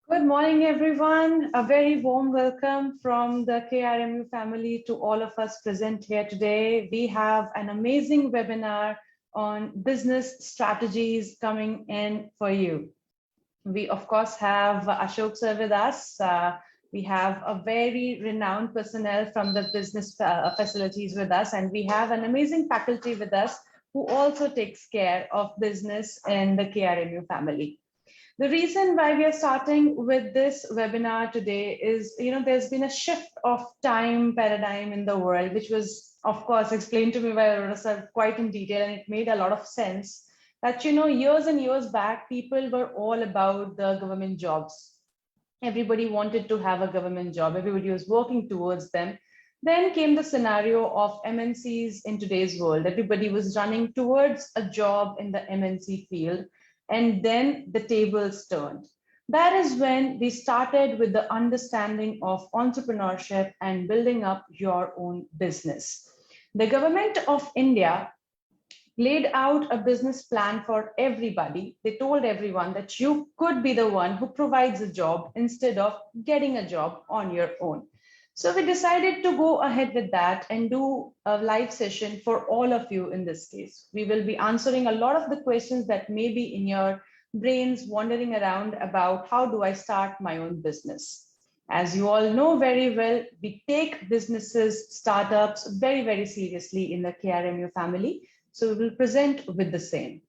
Good morning, everyone. A very warm welcome from the KRMU family to all of us present here today. We have an amazing webinar on business strategies coming in for you. We, of course, have Ashok sir with us. We have a very renowned personnel from the business facilities with us, and we have an amazing faculty with us who also takes care of business in the KRMU family. The reason why we are starting with this webinar today is, there's been a shift of time paradigm in the world, which was, of course, explained to me by Arora sir quite in detail, and it made a lot of sense that, years and years back, people were all about the government jobs. Everybody wanted to have a government job. Everybody was working towards them. Then came the scenario of MNCs in today's world. Everybody was running towards a job in the MNC field. And then the tables turned. That is when we started with the understanding of entrepreneurship and building up your own business. The government of India laid out a business plan for everybody. They told everyone that you could be the one who provides a job instead of getting a job on your own. So we decided to go ahead with that and do a live session for all of you in this case. We will be answering a lot of the questions that may be in your brains wandering around about how do I start my own business. As you all know very well, we take businesses, startups very, very seriously in the KRMU family. So we will present with the same.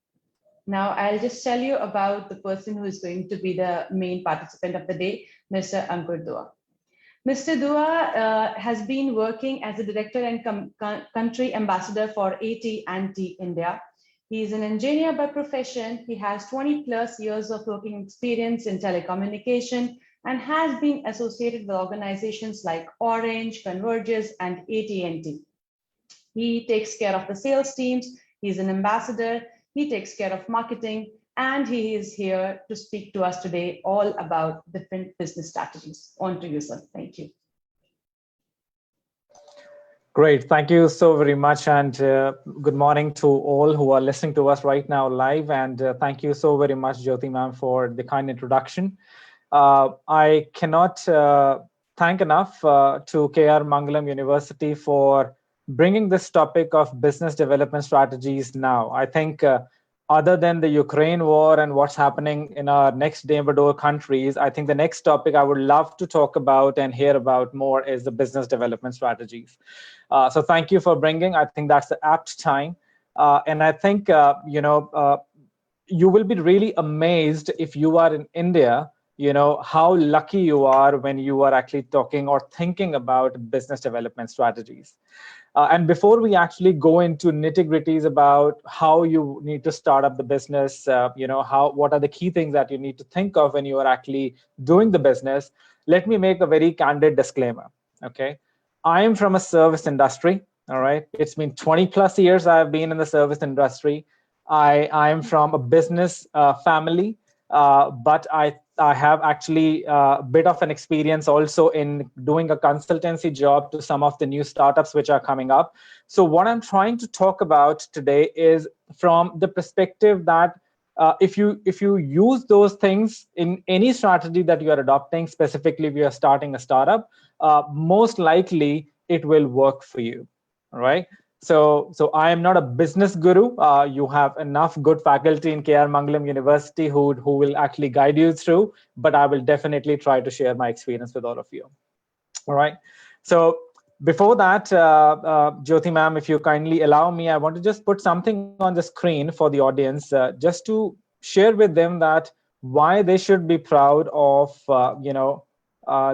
Now, I'll just tell you about the person who is going to be the main participant of the day, Mr. Ankur Dua. Mr. Dua has been working as a director and country ambassador for At&t India. He is an engineer by profession. He has 20 plus years of working experience in telecommunication and has been associated with organizations like Orange, Convergys, and At&t. He takes care of the sales teams. He's an ambassador. He takes care of marketing. And he is here to speak to us today all about different business strategies. On to you, sir. Thank you. Great. Thank you so very much. And good morning to all who are listening to us right now live. And thank you so very much, Jyoti ma'am, for the kind introduction. I cannot thank enough to KR Mangalam University for bringing this topic of business development strategies now. I think other than the Ukraine war and what's happening in our next neighbor countries, I think the next topic I would love to talk about and hear about more is the business development strategies. So thank you for bringing. I think that's the apt time. And I think, you will be really amazed if you are in India, how lucky you are when you are actually talking or thinking about business development strategies. And before we actually go into nitty-gritties about how you need to start up the business, what are the key things that you need to think of when you are actually doing the business, let me make a very candid disclaimer, okay? I am from a service industry, all right? It's been 20 plus years I've been in the service industry. I am from a business family, but I have actually a bit of an experience also in doing a consultancy job to some of the new startups which are coming up. So what I'm trying to talk about today is from the perspective that if you use those things in any strategy that you are adopting, specifically if you are starting a startup, most likely it will work for you, all right? So I am not a business guru. You have enough good faculty in KR Mangalam University who will actually guide you through, but I will definitely try to share my experience with all of you. All right. So before that, Jyoti ma'am, if you kindly allow me, I want to just put something on the screen for the audience, just to share with them that why they should be proud of,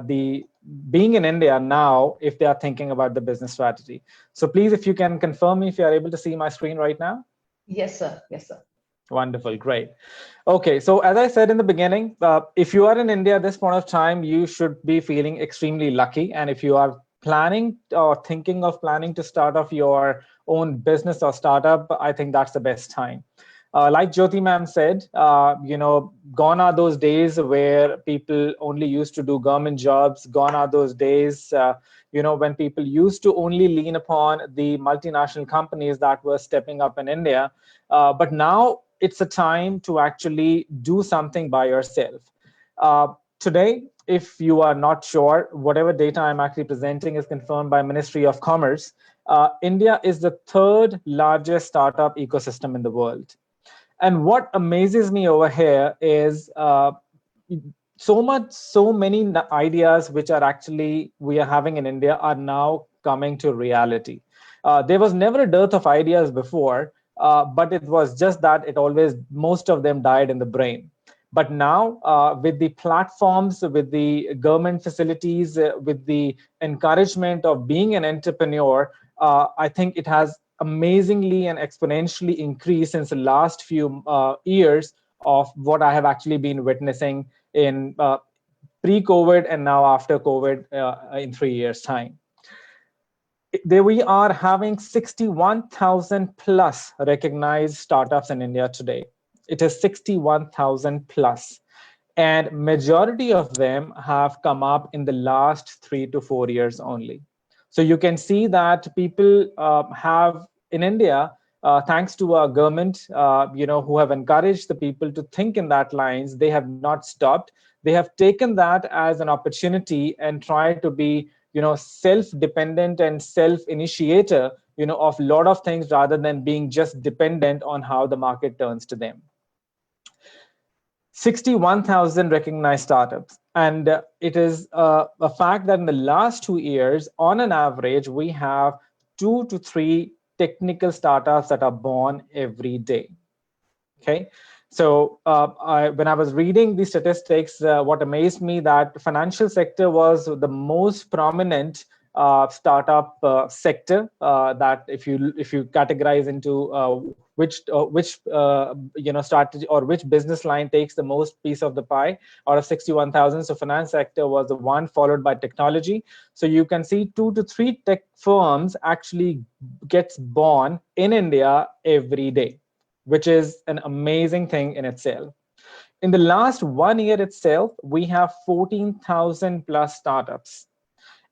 the being in India now if they are thinking about the business strategy. So please, if you can confirm me if you are able to see my screen right now. Yes, sir. Yes, sir. Wonderful. Great. Okay. So as I said in the beginning, if you are in India at this point of time, you should be feeling extremely lucky. And if you are planning or thinking of planning to start off your own business or startup, I think that's the best time. Like Jyoti ma'am said, gone are those days where people only used to do government jobs. Gone are those days, when people used to only lean upon the multinational companies that were stepping up in India. But now it's a time to actually do something by yourself. Today, if you are not sure, whatever data I'm actually presenting is confirmed by Ministry of Commerce. India is the third largest startup ecosystem in the world. And what amazes me over here is so many ideas which are actually we are having in India are now coming to reality. There was never a dearth of ideas before, but it was just that most of them died in the brain. But now, with the platforms, with the government facilities, with the encouragement of being an entrepreneur, I think it has amazingly and exponentially increased since the last few years of what I have actually been witnessing in pre-COVID and now after COVID in 3 years' time. There we are having 61,000 plus recognized startups in India today. It is 61,000 plus. And majority of them have come up in the last 3 to 4 years only. So you can see that people have in India, thanks to our government, who have encouraged the people to think in that lines, they have not stopped. They have taken that as an opportunity and tried to be, self-dependent and self-initiator, of a lot of things rather than being just dependent on how the market turns to them. 61,000 recognized startups. And it is a fact that in the last 2 years, on an average, we have 2 to 3 technical startups that are born every day. Okay. So when I was reading the statistics, what amazed me that financial sector was the most prominent startup sector that if you categorize into which strategy or which business line takes the most piece of the pie out of 61,000. So finance sector was the one, followed by technology. So you can see 2 to 3 tech firms actually gets born in India every day, which is an amazing thing in itself. In the last 1 year itself, we have 14,000 plus startups.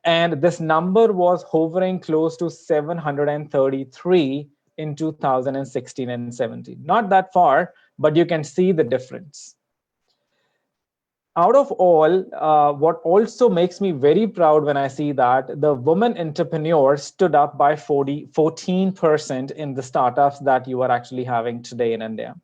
And this number was hovering close to 733 in 2016 and 17. Not that far, but you can see the difference. Out of all, what also makes me very proud when I see that the women entrepreneurs stood up by 14% in the startups that you are actually having today in India.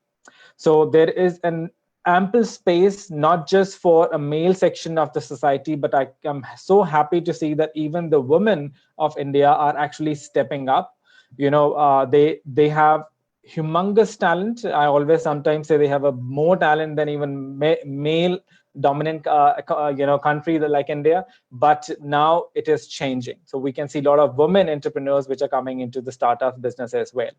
So there is an ample space, not just for a male section of the society, but I am so happy to see that even the women of India are actually stepping up. They have humongous talent. I always sometimes say they have a more talent than even male dominant country like India, but now it is changing. So we can see a lot of women entrepreneurs which are coming into the startup business as well.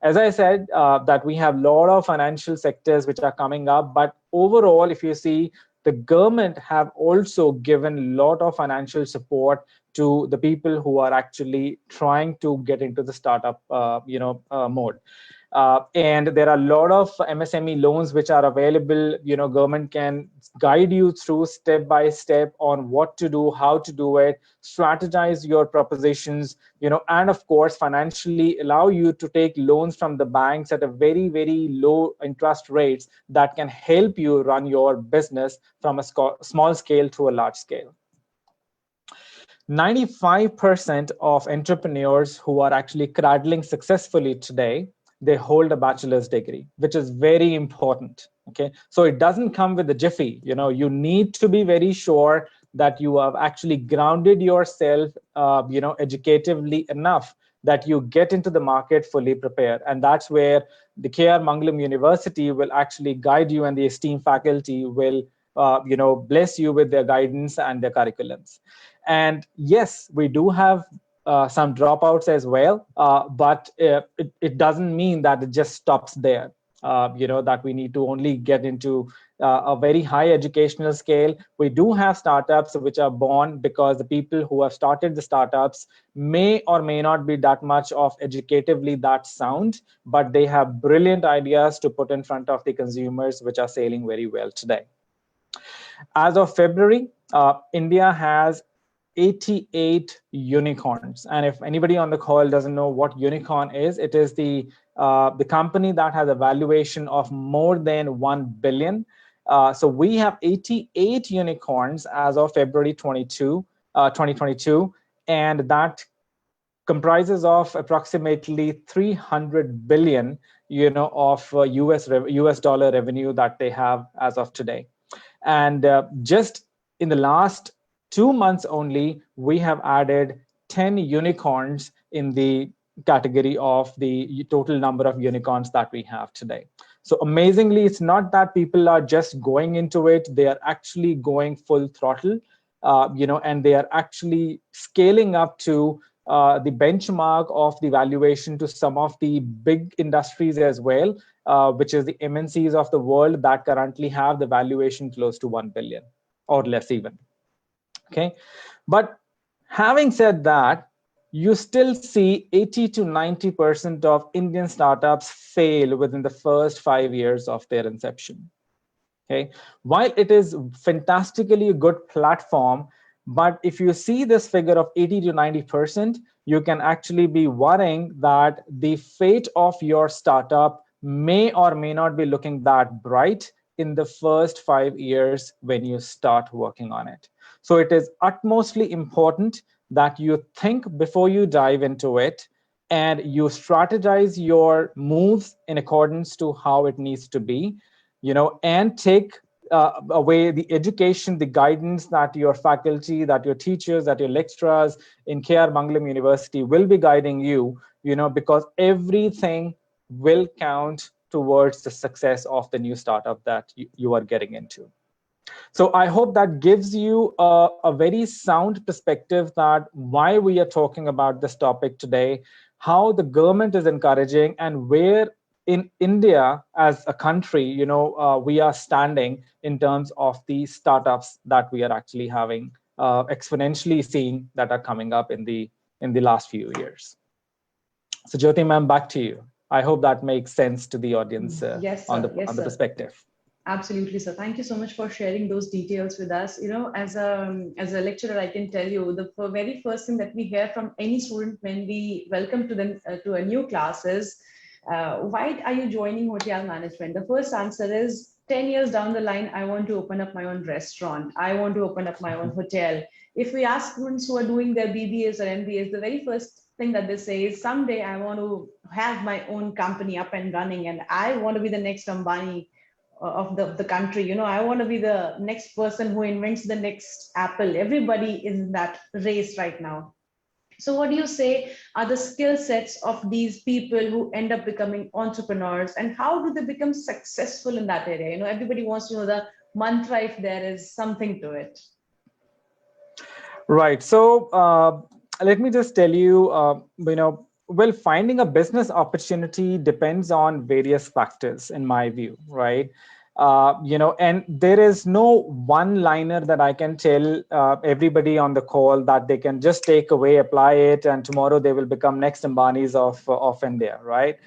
As I said, that we have a lot of financial sectors which are coming up, but overall, if you see, the government have also given a lot of financial support to the people who are actually trying to get into the startup mode. And there are a lot of MSME loans which are available. Government can guide you through step by step on what to do, how to do it, strategize your propositions, and of course, financially allow you to take loans from the banks at a very, very low interest rates that can help you run your business from a small scale to a large scale. 95% of entrepreneurs who are actually cradling successfully today, they hold a bachelor's degree, which is very important. Okay, so it doesn't come with a jiffy. You need to be very sure that you have actually grounded yourself, educatively enough that you get into the market fully prepared. And that's where the KR Mangalam University will actually guide you, and the esteemed faculty will, bless you with their guidance and their curriculums. And yes, we do have some dropouts as well, but it doesn't mean that it just stops there. That we need to only get into a very high educational scale. We do have startups which are born because the people who have started the startups may or may not be that much of educatively that sound, but they have brilliant ideas to put in front of the consumers, which are sailing very well today. As of February, India has 88 unicorns. And if anybody on the call doesn't know what unicorn is, it is the company that has a valuation of more than 1 billion. So we have 88 unicorns as of February 2022, and that comprises of approximately 300 billion, of US dollar revenue that they have as of today. And just in the last 2 months only, we have added 10 unicorns in the category of the total number of unicorns that we have today. So amazingly, it's not that people are just going into it, they are actually going full throttle, and they are actually scaling up to the benchmark of the valuation to some of the big industries as well, which is the MNCs of the world that currently have the valuation close to 1 billion or less even. Okay, but having said that, you still see 80 to 90% of Indian startups fail within the first 5 years of their inception. Okay, while it is fantastically a good platform, but if you see this figure of 80 to 90%, you can actually be worrying that the fate of your startup may or may not be looking that bright in the first 5 years when you start working on it. So it is utmostly important that you think before you dive into it, and you strategize your moves in accordance to how it needs to be, and take away the education, the guidance that your faculty, that your teachers, that your lecturers in KR Mangalam University will be guiding you, because everything will count towards the success of the new startup that you are getting into. So I hope that gives you a very sound perspective that why we are talking about this topic today, how the government is encouraging, and where in India as a country, we are standing in terms of the startups that we are actually having exponentially seeing that are coming up in the last few years. So Jyoti ma'am, back to you. I hope that makes sense to the audience Yes, on sir. the perspective. Absolutely, sir. Thank you so much for sharing those details with us. As a lecturer, I can tell you the very first thing that we hear from any student when we welcome to them to a new class is, why are you joining hotel management? The first answer is 10 years down the line, I want to open up my own restaurant. I want to open up my own hotel. If we ask students who are doing their BBAs or MBAs, the very first thing that they say is, someday I want to have my own company up and running, and I want to be the next Ambani of the country. I want to be the next person who invents the next Apple. Everybody is in that race right now. So what do you say are the skill sets of these people who end up becoming entrepreneurs, and how do they become successful in that area? Everybody wants to know the mantra, if there is something to it. Right. So let me just tell you, well, finding a business opportunity depends on various factors, in my view, right? And there is no one-liner that I can tell everybody on the call that they can just take away, apply it, and tomorrow they will become next Ambanis of India, right?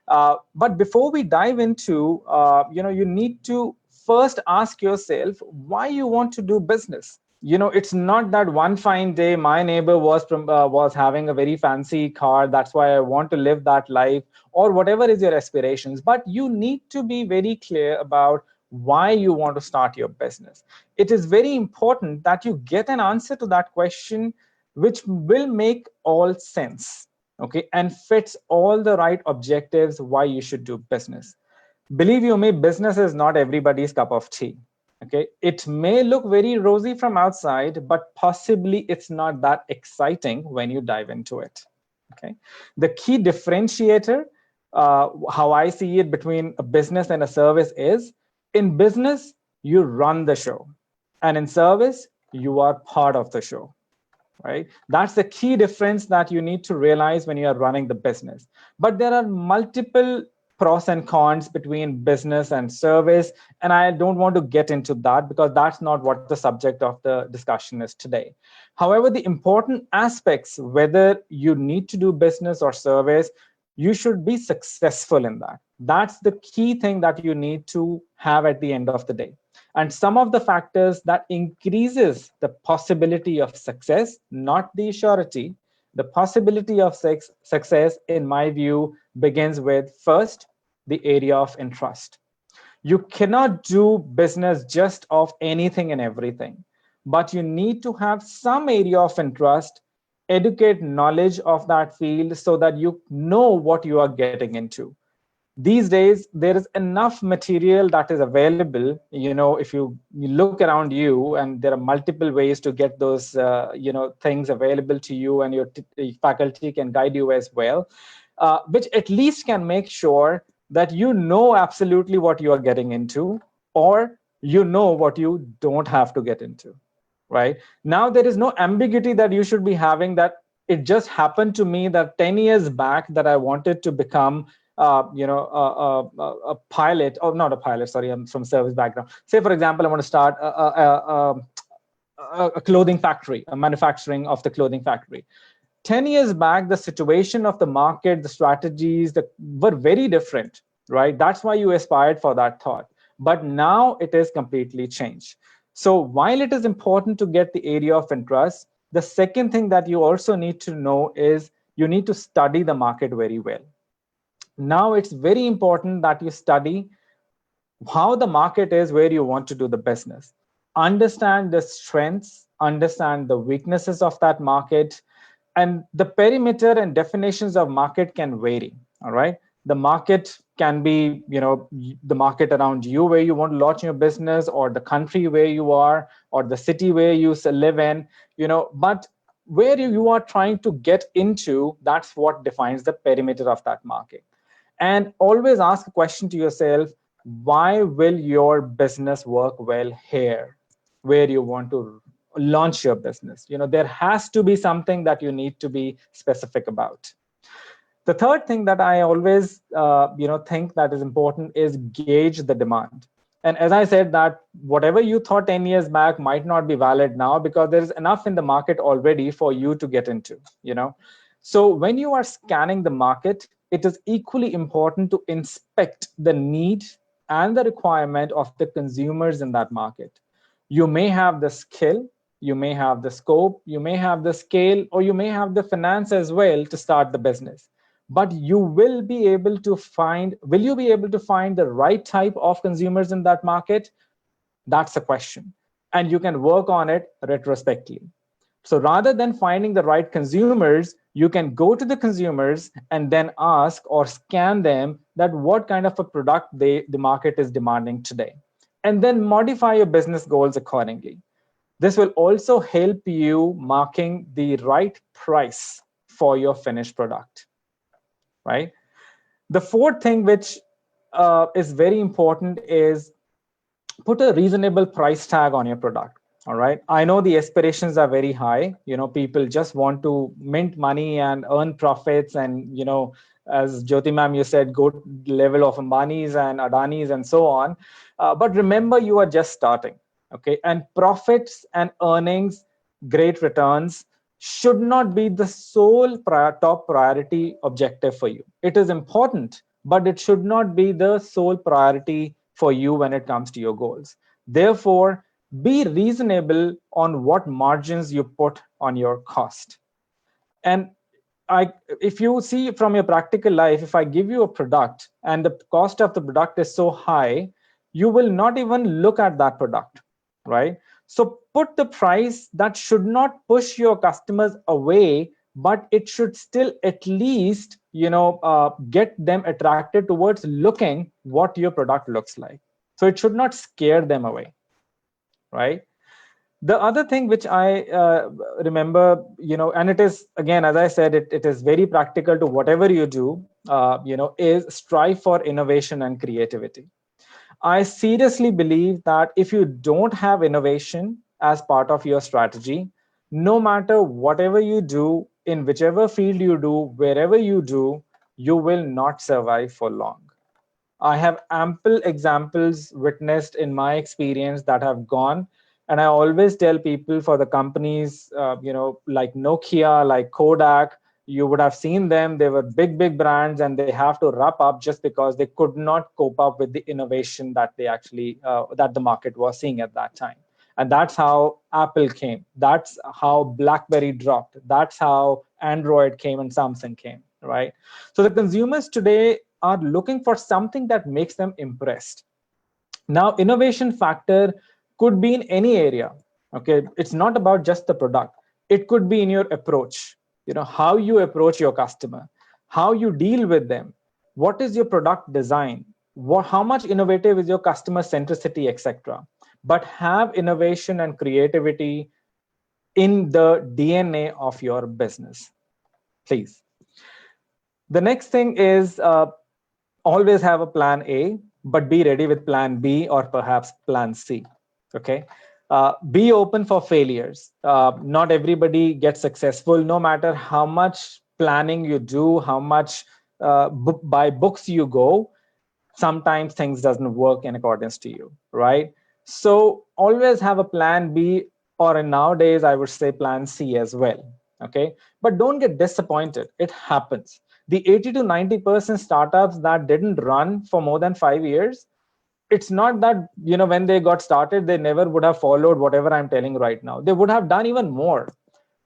But before we dive into, you need to first ask yourself why you want to do business. It's not that one fine day my neighbor was having a very fancy car, that's why I want to live that life, or whatever is your aspirations. But you need to be very clear about why you want to start your business. It is very important that you get an answer to that question which will make all sense, okay, and fits all the right objectives why you should do business. Believe you me, business is not everybody's cup of tea. Okay, it may look very rosy from outside, but possibly it's not that exciting when you dive into it. Okay, the key differentiator, how I see it, between a business and a service is, in business you run the show, and in service you are part of the show. Right, that's the key difference that you need to realize when you are running the business. But there are multiple pros and cons between business and service, and I don't want to get into that because that's not what the subject of the discussion is today. However, the important aspects, whether you need to do business or service, you should be successful in that. That's the key thing that you need to have at the end of the day. And some of the factors that increases the possibility of success, not the surety, the possibility of success, in my view, begins with, first, the area of interest. You cannot do business just of anything and everything, but you need to have some area of interest, educate knowledge of that field so that you know what you are getting into. These days there is enough material that is available. If you look around you, and there are multiple ways to get those things available to you, and your faculty can guide you as well, which at least can make sure that you know absolutely what you are getting into, or you know what you don't have to get into. Right now there is no ambiguity that you should be having, that it just happened to me that 10 years back that I wanted to become a pilot, or not a pilot, sorry, I'm from service background. Say, for example, I want to start a clothing factory, a manufacturing of the clothing factory. 10 years back, the situation of the market, the strategies were very different, right? That's why you aspired for that thought. But now it is completely changed. So while it is important to get the area of interest, the second thing that you also need to know is you need to study the market very well. Now it's very important that you study how the market is where you want to do the business. Understand the strengths, understand the weaknesses of that market, and the perimeter and definitions of market can vary. All right. The market can be, the market around you where you want to launch your business, or the country where you are, or the city where you live in, but where you are trying to get into, that's what defines the perimeter of that market. And always ask a question to yourself: why will your business work well here where you want to launch your business? There has to be something that you need to be specific about. The third thing that I always think that is important is gauge the demand. And as I said, that whatever you thought 10 years back might not be valid now, because there is enough in the market already for you to get into. So when you are scanning the market, it is equally important to inspect the need and the requirement of the consumers in that market. You may have the skill, you may have the scope, you may have the scale, or you may have the finance as well to start the business. But will you be able to find the right type of consumers in that market? That's a question. And you can work on it retrospectively. So rather than finding the right consumers, you can go to the consumers and then ask or scan them that what kind of a product the market is demanding today, and then modify your business goals accordingly. This will also help you marking the right price for your finished product, right? The fourth thing, which is very important, is put a reasonable price tag on your product. All right. I know the aspirations are very high. People just want to mint money and earn profits. And, as Jyoti ma'am, you said, go to the level of Ambani's and Adani's and so on. But remember, you are just starting. Okay. And profits and earnings, great returns, should not be the sole top priority objective for you. It is important, but it should not be the sole priority for you when it comes to your goals. Therefore, be reasonable on what margins you put on your cost. And if you see from your practical life, if I give you a product and the cost of the product is so high, you will not even look at that product, right? So put the price that should not push your customers away, but it should still at least, get them attracted towards looking what your product looks like. So it should not scare them away, right? The other thing which I remember, and it is, again, as I said, it is very practical to whatever you do, is strive for innovation and creativity. I seriously believe that if you don't have innovation as part of your strategy, no matter whatever you do, in whichever field you do, wherever you do, you will not survive for long. I have ample examples witnessed in my experience that have gone. And I always tell people, for the companies, like Nokia, like Kodak, you would have seen them. They were big, big brands, and they have to wrap up just because they could not cope up with the innovation that they actually, that the market was seeing at that time. And that's how Apple came. That's how BlackBerry dropped. That's how Android came and Samsung came, right? So the consumers today are looking for something that makes them impressed. Now, innovation factor could be in any area. Okay, it's not about just the product. It could be in your approach, how you approach your customer, how you deal with them, what is your product design, how much innovative is your customer centricity, etc. But have innovation and creativity in the DNA of your business, please. The next thing is always have a plan A, but be ready with plan B or perhaps plan C. Okay. Be open for failures. Not everybody gets successful, no matter how much planning you do, how much by books you go. Sometimes things doesn't work in accordance to you, right? So always have a plan B, or in nowadays I would say plan C as well. Okay, but don't get disappointed. It happens. The 80 to 90% startups that didn't run for more than 5 years, it's not that when they got started they never would have followed whatever I'm telling right now. They would have done even more.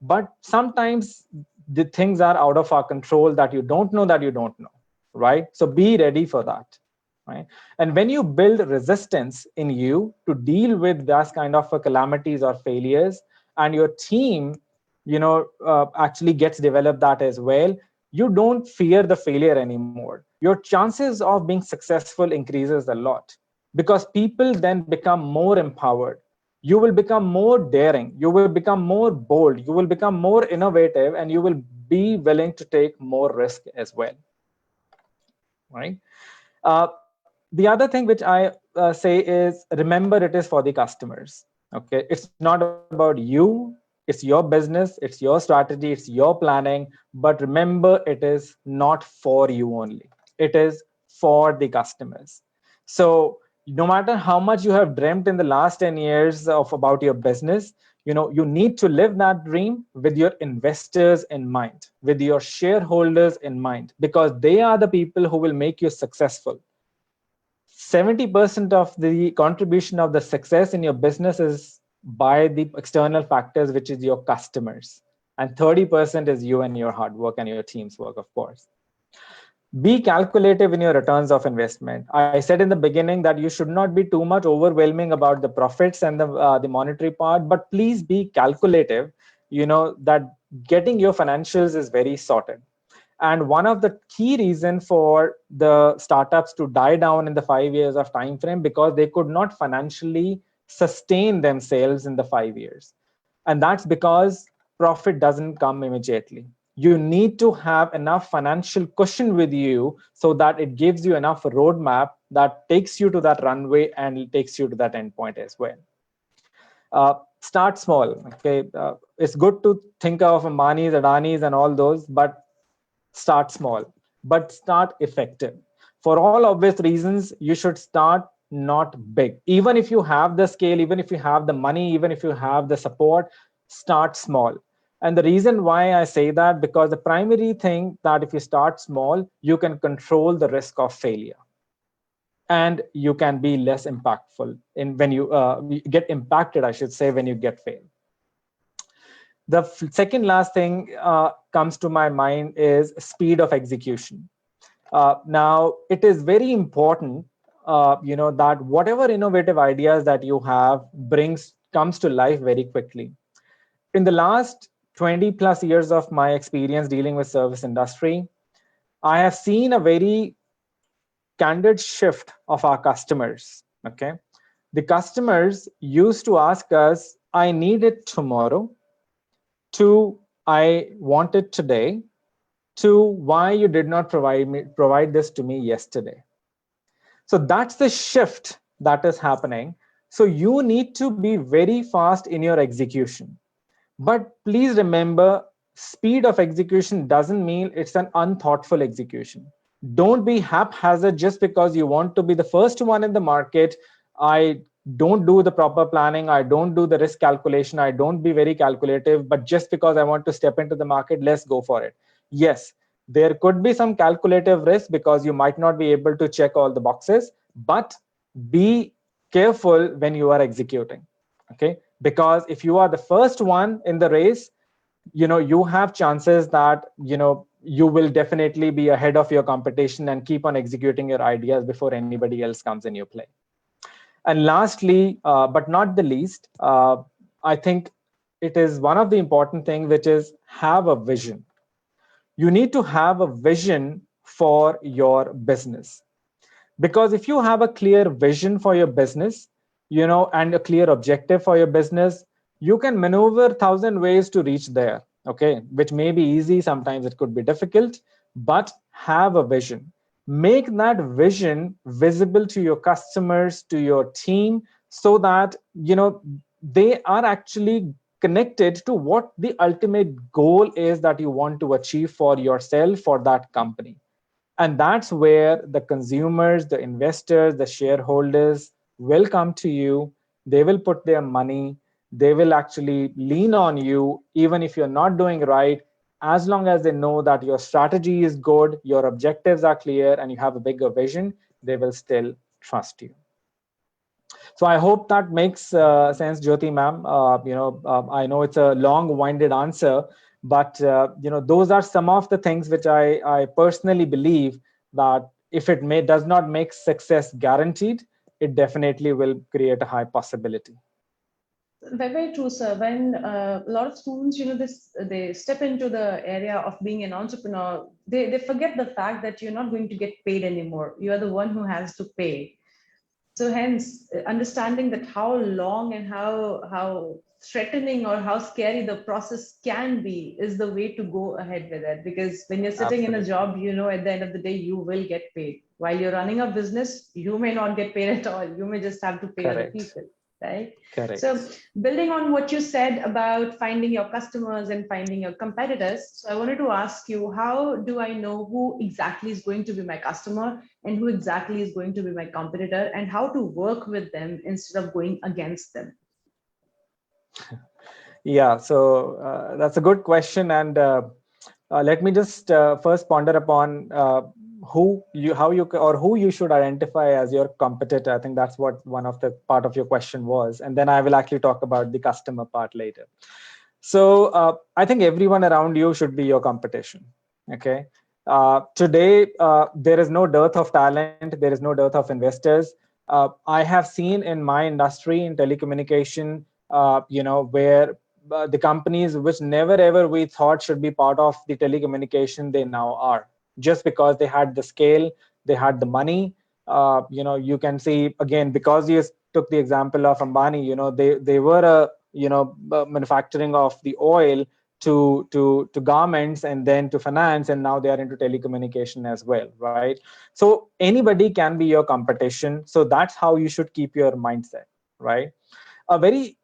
But sometimes the things are out of our control, that you don't know, right? So be ready for that, right? And when you build resistance in you to deal with that kind of calamities or failures, and your team actually gets developed that as well, you don't fear the failure anymore. Your chances of being successful increases a lot, because people then become more empowered. You will become more daring, you will become more bold, you will become more innovative, and you will be willing to take more risk as well, right? The other thing which I say is, remember, it is for the customers. Okay, it's not about you, it's your business, it's your strategy, it's your planning, but remember, it is not for you only, it is for the customers. So no matter how much you have dreamt in the last 10 years of about your business, you need to live that dream with your investors in mind, with your shareholders in mind, because they are the people who will make you successful. 70% of the contribution of the success in your business is by the external factors, which is your customers. And 30% is you and your hard work and your team's work, of course. Be calculative in your returns of investment. I said in the beginning that you should not be too much overwhelming about the profits and the monetary part, but please be calculative, that getting your financials is very sorted. And one of the key reasons for the startups to die down in the 5 years of time frame, because they could not financially sustain themselves in the 5 years. And that's because profit doesn't come immediately. You need to have enough financial cushion with you so that it gives you enough roadmap that takes you to that runway and takes you to that endpoint as well. Start small. Okay, it's good to think of Ambanis, Adanis, and all those, but start small, but start effective. For all obvious reasons, you should start not big. Even if you have the scale, even if you have the money, even if you have the support, start small. And the reason why I say that, because the primary thing that if you start small, you can control the risk of failure. And you can be less impactful in when you get impacted, I should say, when you get failed. The second last thing comes to my mind is speed of execution. Now, it is very important, that whatever innovative ideas that you have comes to life very quickly. In the last 20 plus years of my experience dealing with service industry, I have seen a very candid shift of our customers. Okay, the customers used to ask us, "I need it tomorrow," to "I want it today," to "why you did not provide this to me yesterday." So that's the shift that is happening. So you need to be very fast in your execution. But please remember, speed of execution doesn't mean it's an unthoughtful execution. Don't be haphazard just because you want to be the first one in the market. I don't do the proper planning. I don't do the risk calculation. I don't be very calculative. But just because I want to step into the market, let's go for it. Yes, there could be some calculative risk because you might not be able to check all the boxes, but be careful when you are executing. Okay, because if you are the first one in the race, you have chances that you will definitely be ahead of your competition and keep on executing your ideas before anybody else comes in your play. And lastly, but not the least, I think it is one of the important things, which is have a vision. You need to have a vision for your business, because if you have a clear vision for your business, and a clear objective for your business, you can maneuver 1,000 ways to reach there. Okay, which may be easy, sometimes it could be difficult, but have a vision. Make that vision visible to your customers, to your team, so that they are actually connected to what the ultimate goal is that you want to achieve for yourself, for that company. And that's where the consumers, the investors, the shareholders will come to you. They will put their money. They will actually lean on you, even if you're not doing right. As long as they know that your strategy is good, your objectives are clear, and you have a bigger vision, they will still trust you. So I hope that makes sense, Jyoti ma'am. I know it's a long-winded answer, but those are some of the things which I personally believe that if it does not make success guaranteed, it definitely will create a high possibility. Very, very true, sir. When a lot of students, they step into the area of being an entrepreneur, they forget the fact that you're not going to get paid anymore. You are the one who has to pay. So hence, understanding that how long and how threatening or how scary the process can be is the way to go ahead with it. Because when you're sitting in a job, at the end of the day, you will get paid. While you're running a business, you may not get paid at all. You may just have to pay other people, right? Correct. So building on what you said about finding your customers and finding your competitors, so I wanted to ask you, how do I know who exactly is going to be my customer and who exactly is going to be my competitor, and how to work with them instead of going against them? Yeah, so that's a good question. And let me just first ponder upon who you should identify as your competitor. I think that's what one of the part of your question was, and then I will actually talk about the customer part later. So I think everyone around you should be your competition. Okay. Today there is no dearth of talent, there is no dearth of investors. I have seen in my industry, in telecommunication, where the companies which never ever we thought should be part of the telecommunication, they now are, just because they had the scale, they had the money. You can see, again, because you took the example of Ambani, they were a manufacturing of the oil to garments, and then to finance, and now they are into telecommunication as well, right? So anybody can be your competition. So that's how you should keep your mindset, right? A very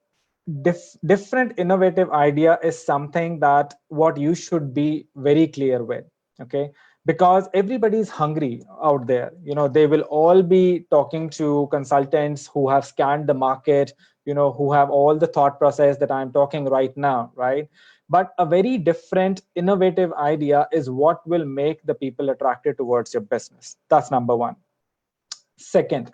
different innovative idea is something that what you should be very clear with. Okay, because everybody is hungry out there. They will all be talking to consultants who have scanned the market, who have all the thought process that I'm talking right now, right? But a very different innovative idea is what will make the people attracted towards your business. That's number one. Second,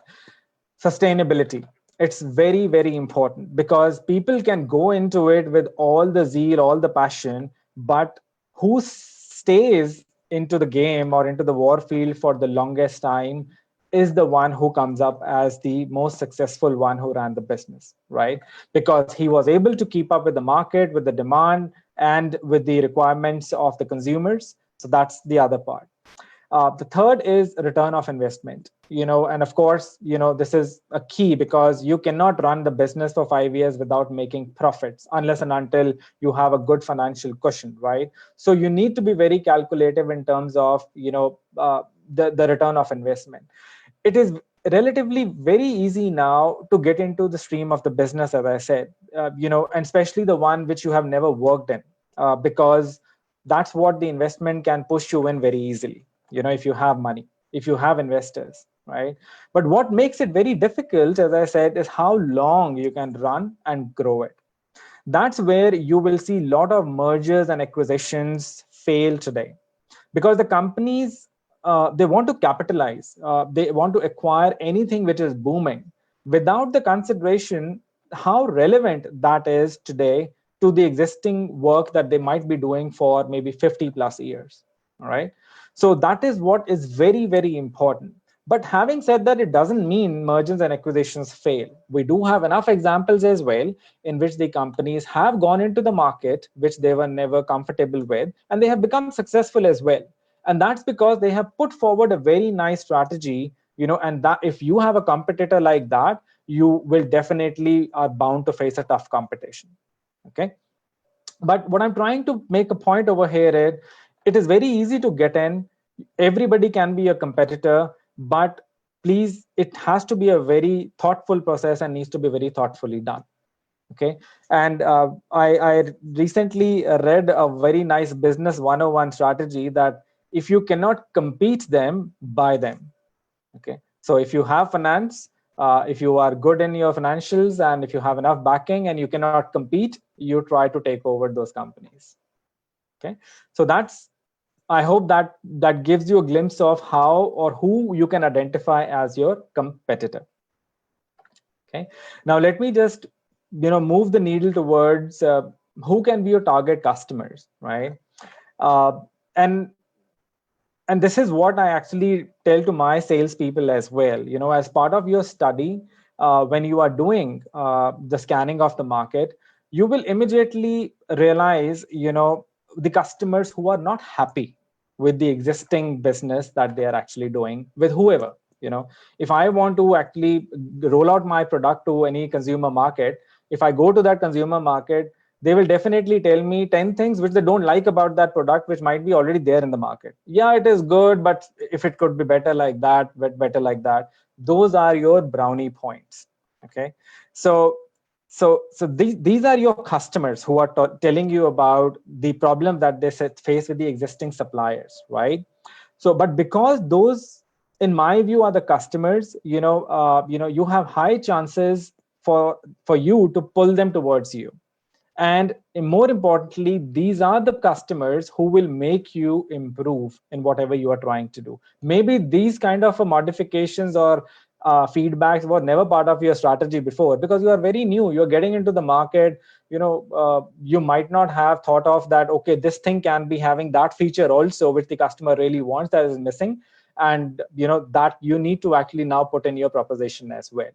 sustainability. It's very, very important, because people can go into it with all the zeal, all the passion, but who stays into the game or into the war field for the longest time is the one who comes up as the most successful one who ran the business, right? Because he was able to keep up with the market, with the demand, and with the requirements of the consumers. So that's the other part. The third is return of investment, and of course, this is a key, because you cannot run the business for 5 years without making profits unless and until you have a good financial cushion, right? So you need to be very calculative in terms of, the return of investment. It is relatively very easy now to get into the stream of the business, as I said, and especially the one which you have never worked in, because that's what the investment can push you in very easily. If you have money, if you have investors, right? But what makes it very difficult, as I said, is how long you can run and grow it. That's where you will see a lot of mergers and acquisitions fail today, because the companies, they want to capitalize, they want to acquire anything which is booming, without the consideration how relevant that is today to the existing work that they might be doing for maybe 50 plus years. All right. So that is what is very, very important. But having said that, it doesn't mean mergers and acquisitions fail. We do have enough examples as well in which the companies have gone into the market, which they were never comfortable with, and they have become successful as well. And that's because they have put forward a very nice strategy, and that if you have a competitor like that, you will definitely are bound to face a tough competition. Okay. But what I'm trying to make a point over here is it is very easy to get in. Everybody can be a competitor, but please, it has to be a very thoughtful process and needs to be very thoughtfully done. Okay. And I recently read a very nice business 101 strategy that if you cannot compete them, buy them. Okay. So if you have finance, if you are good in your financials, and if you have enough backing and you cannot compete, you try to take over those companies. Okay. So I hope that gives you a glimpse of how or who you can identify as your competitor. Okay. Now let me just move the needle towards who can be your target customers, right? Uh, and and this is what I actually tell to my salespeople as well. As part of your study, when you are doing the scanning of the market, you will immediately realize, the customers who are not happy with the existing business that they are actually doing with whoever. If I want to actually roll out my product to any consumer market, if I go to that consumer market, they will definitely tell me 10 things which they don't like about that product, which might be already there in the market. Yeah, it is good, but if it could be better like that, better like that, those are your brownie points. Okay. So these are your customers who are telling you about the problem that they face with the existing suppliers, right? So, but because those, in my view, are the customers, you have high chances for you to pull them towards you. And more importantly, these are the customers who will make you improve in whatever you are trying to do. Maybe these kind of modifications or feedbacks were never part of your strategy before because you are very new. You're getting into the market. You might not have thought of that. Okay, this thing can be having that feature also, which the customer really wants, that is missing, and that you need to actually now put in your proposition as well.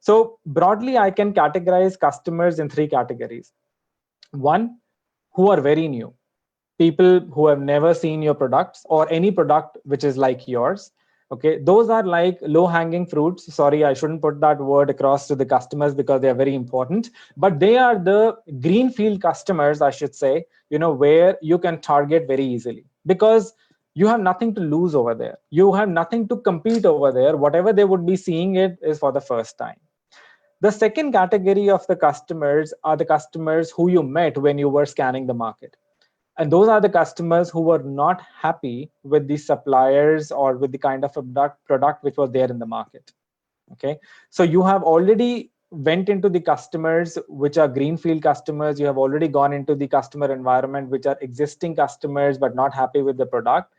So broadly, I can categorize customers in three categories. One, who are very new, people who have never seen your products or any product which is like yours. Okay, those are like low-hanging fruits. Sorry, I shouldn't put that word across to the customers because they are very important, but they are the greenfield customers, I should say, where you can target very easily because you have nothing to lose over there. You have nothing to compete over there. Whatever they would be seeing it is for the first time. The second category of the customers are the customers who you met when you were scanning the market. And those are the customers who were not happy with the suppliers or with the kind of product which was there in the market. Okay. So you have already went into the customers which are greenfield customers. You have already gone into the customer environment which are existing customers but not happy with the product.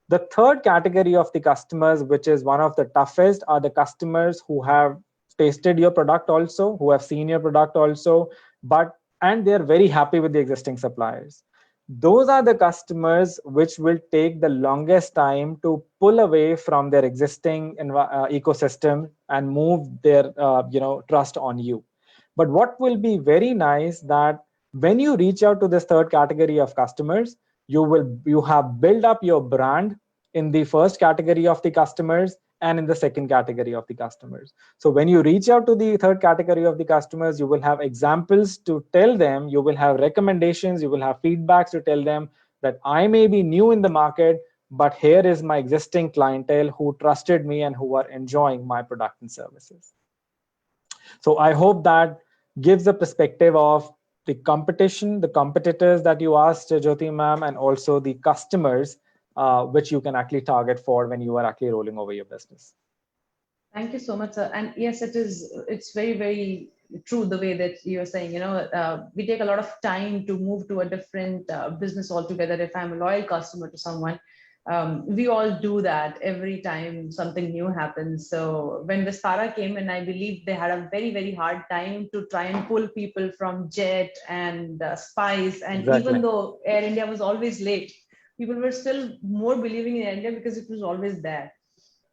The third category of the customers, which is one of the toughest, are the customers who have tasted your product also, who have seen your product also, and they're very happy with the existing suppliers. Those are the customers which will take the longest time to pull away from their existing ecosystem and move their trust on you. But what will be very nice that when you reach out to this third category of customers, you have built up your brand in the first category of the customers and in the second category of the customers. So when you reach out to the third category of the customers, you will have examples to tell them, you will have recommendations, you will have feedbacks to tell them that I may be new in the market, but here is my existing clientele who trusted me and who are enjoying my product and services. So I hope that gives a perspective of the competition, the competitors that you asked, Jyoti ma'am, and also the customers which you can actually target for when you are actually rolling over your business. Thank you so much, sir. And yes, it's very, very true the way that you're saying, we take a lot of time to move to a different business altogether. If I'm a loyal customer to someone, we all do that every time something new happens. So when Vistara came in, I believe they had a very, very hard time to try and pull people from Jet and Spice. And Exactly. Even though Air India was always late, people were still more believing in Air India because it was always there.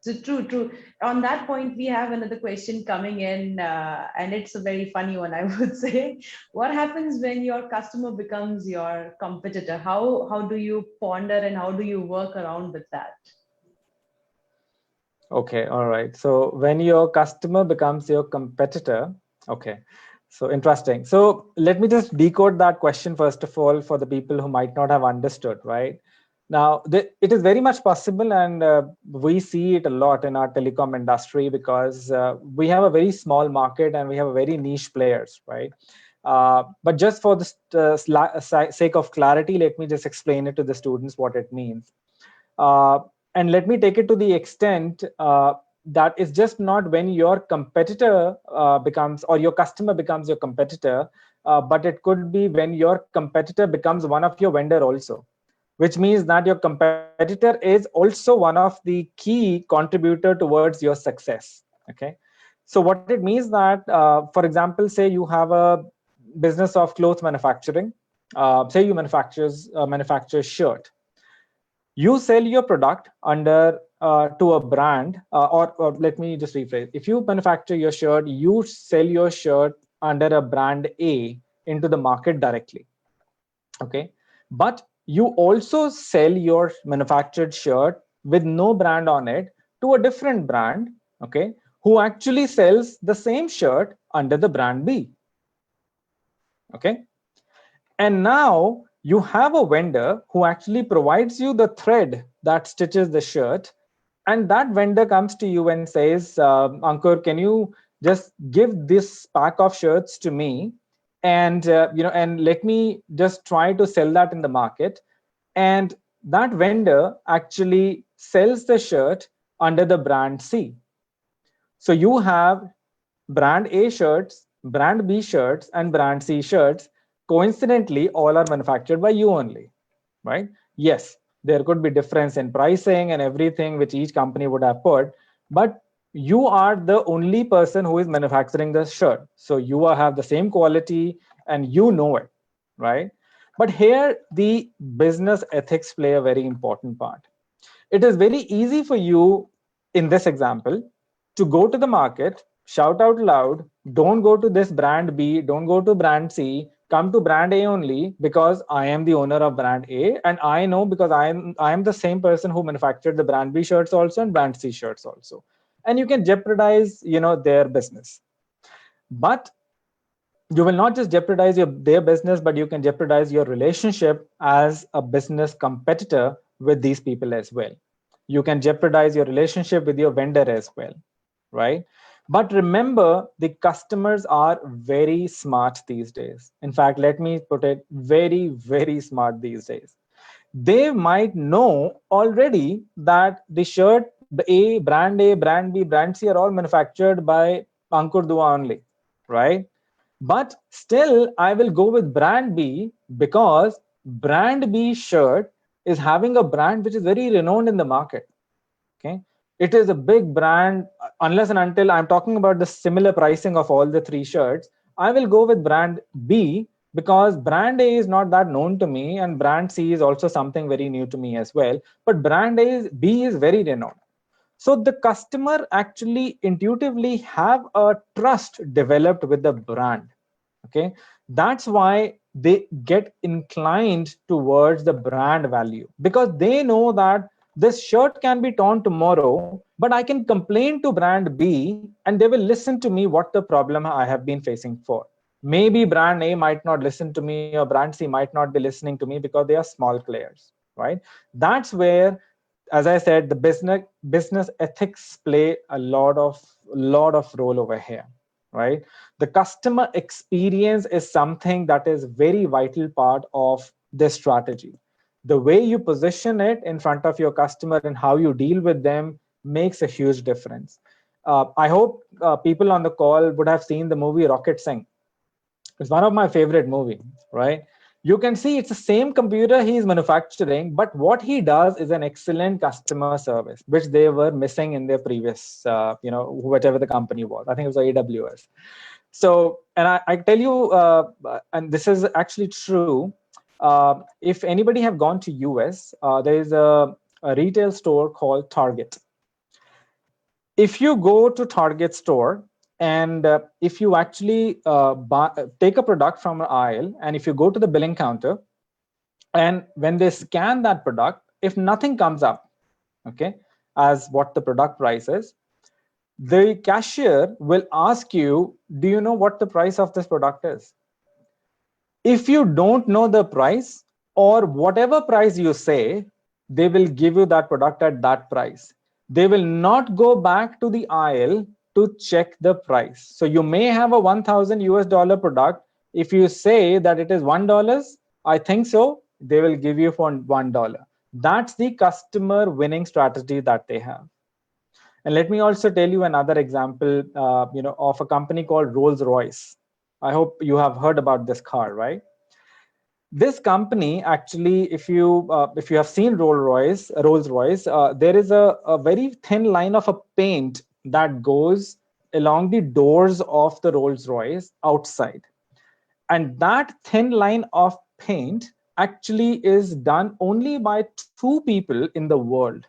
So true. On that point, we have another question coming in, and it's a very funny one, I would say. What happens when your customer becomes your competitor? How do you ponder and how do you work around with that? Okay, all right. So when your customer becomes your competitor, okay. So interesting. So let me just decode that question first of all for the people who might not have understood, right? Now, it is very much possible, and we see it a lot in our telecom industry because we have a very small market and we have a very niche players, right? But just for the sake of clarity, let me just explain it to the students what it means. Uh, and let me take it to the extent that it's just not when your competitor becomes or your customer becomes your competitor, but it could be when your competitor becomes one of your vendor also, which means that your competitor is also one of the key contributor towards your success. Okay, so what it means that, for example, say you have a business of cloth manufacturing. Say you manufacture shirt. You sell your product under to a brand, or let me just rephrase. If you manufacture your shirt, you sell your shirt under a brand A into the market directly. Okay, but you also sell your manufactured shirt with no brand on it to a different brand, okay, who actually sells the same shirt under the brand B. Okay, and now you have a vendor who actually provides you the thread that stitches the shirt. And that vendor comes to you and says, Ankur, can you just give this pack of shirts to me? And, and let me just try to sell that in the market. And that vendor actually sells the shirt under the brand C. So you have brand A shirts, brand B shirts, and brand C shirts. Coincidentally, all are manufactured by you only, right? Yes, there could be difference in pricing and everything which each company would have put, but you are the only person who is manufacturing the shirt. So you have the same quality and you know it, right? But here the business ethics play a very important part. It is very easy for you in this example to go to the market, shout out loud, don't go to this brand B, don't go to brand C, come to brand A only because I am the owner of brand A, and I know because I am the same person who manufactured the brand B shirts also and brand C shirts also. And you can jeopardize, their business. But you will not just jeopardize their business, but you can jeopardize your relationship as a business competitor with these people as well. You can jeopardize your relationship with your vendor as well, right? But remember, the customers are very smart these days. In fact, let me put it, very, very smart these days. They might know already that the shirt A, brand B, brand C are all manufactured by Ankur Dua only, right? But still, I will go with brand B because brand B shirt is having a brand which is very renowned in the market. Okay, it is a big brand. Unless and until I'm talking about the similar pricing of all the three shirts, I will go with brand B because brand A is not that known to me, and brand C is also something very new to me as well. But B is very renowned. So the customer actually intuitively have a trust developed with the brand. Okay, that's why they get inclined towards the brand value, because they know that this shirt can be torn tomorrow, but I can complain to brand B and they will listen to me what the problem I have been facing for. Maybe brand A might not listen to me or brand C might not be listening to me because they are small players, right? That's where, as I said, the business ethics play a lot of role over here, right? The customer experience is something that is very vital part of this strategy. The way you position it in front of your customer and how you deal with them makes a huge difference. I hope people on the call would have seen the movie Rocket Singh. It's one of my favorite movies, right? You can see it's the same computer he is manufacturing, but what he does is an excellent customer service, which they were missing in their previous, whatever the company was. I think it was AWS. So, and I tell you, and this is actually true. If anybody have gone to US, there is a retail store called Target. if you go to Target store and if you actually take a product from an aisle, and if you go to the billing counter, and when they scan that product, if nothing comes up, okay, as what the product price is, the cashier will ask you, do you know what the price of this product is? If you don't know the price, or whatever price you say, they will give you that product at that price. They will not go back to the aisle to check the price. So you may have a 1,000 US dollar product. If you say that it is $1, I think so, they will give you for $1. That's the customer winning strategy that they have. And let me also tell you another example, of a company called Rolls-Royce. I hope you have heard about this car, right? This company actually, if you have seen Rolls-Royce, there is a very thin line of a paint that goes along the doors of the Rolls-Royce outside, and that thin line of paint actually is done only by 2 people in the world.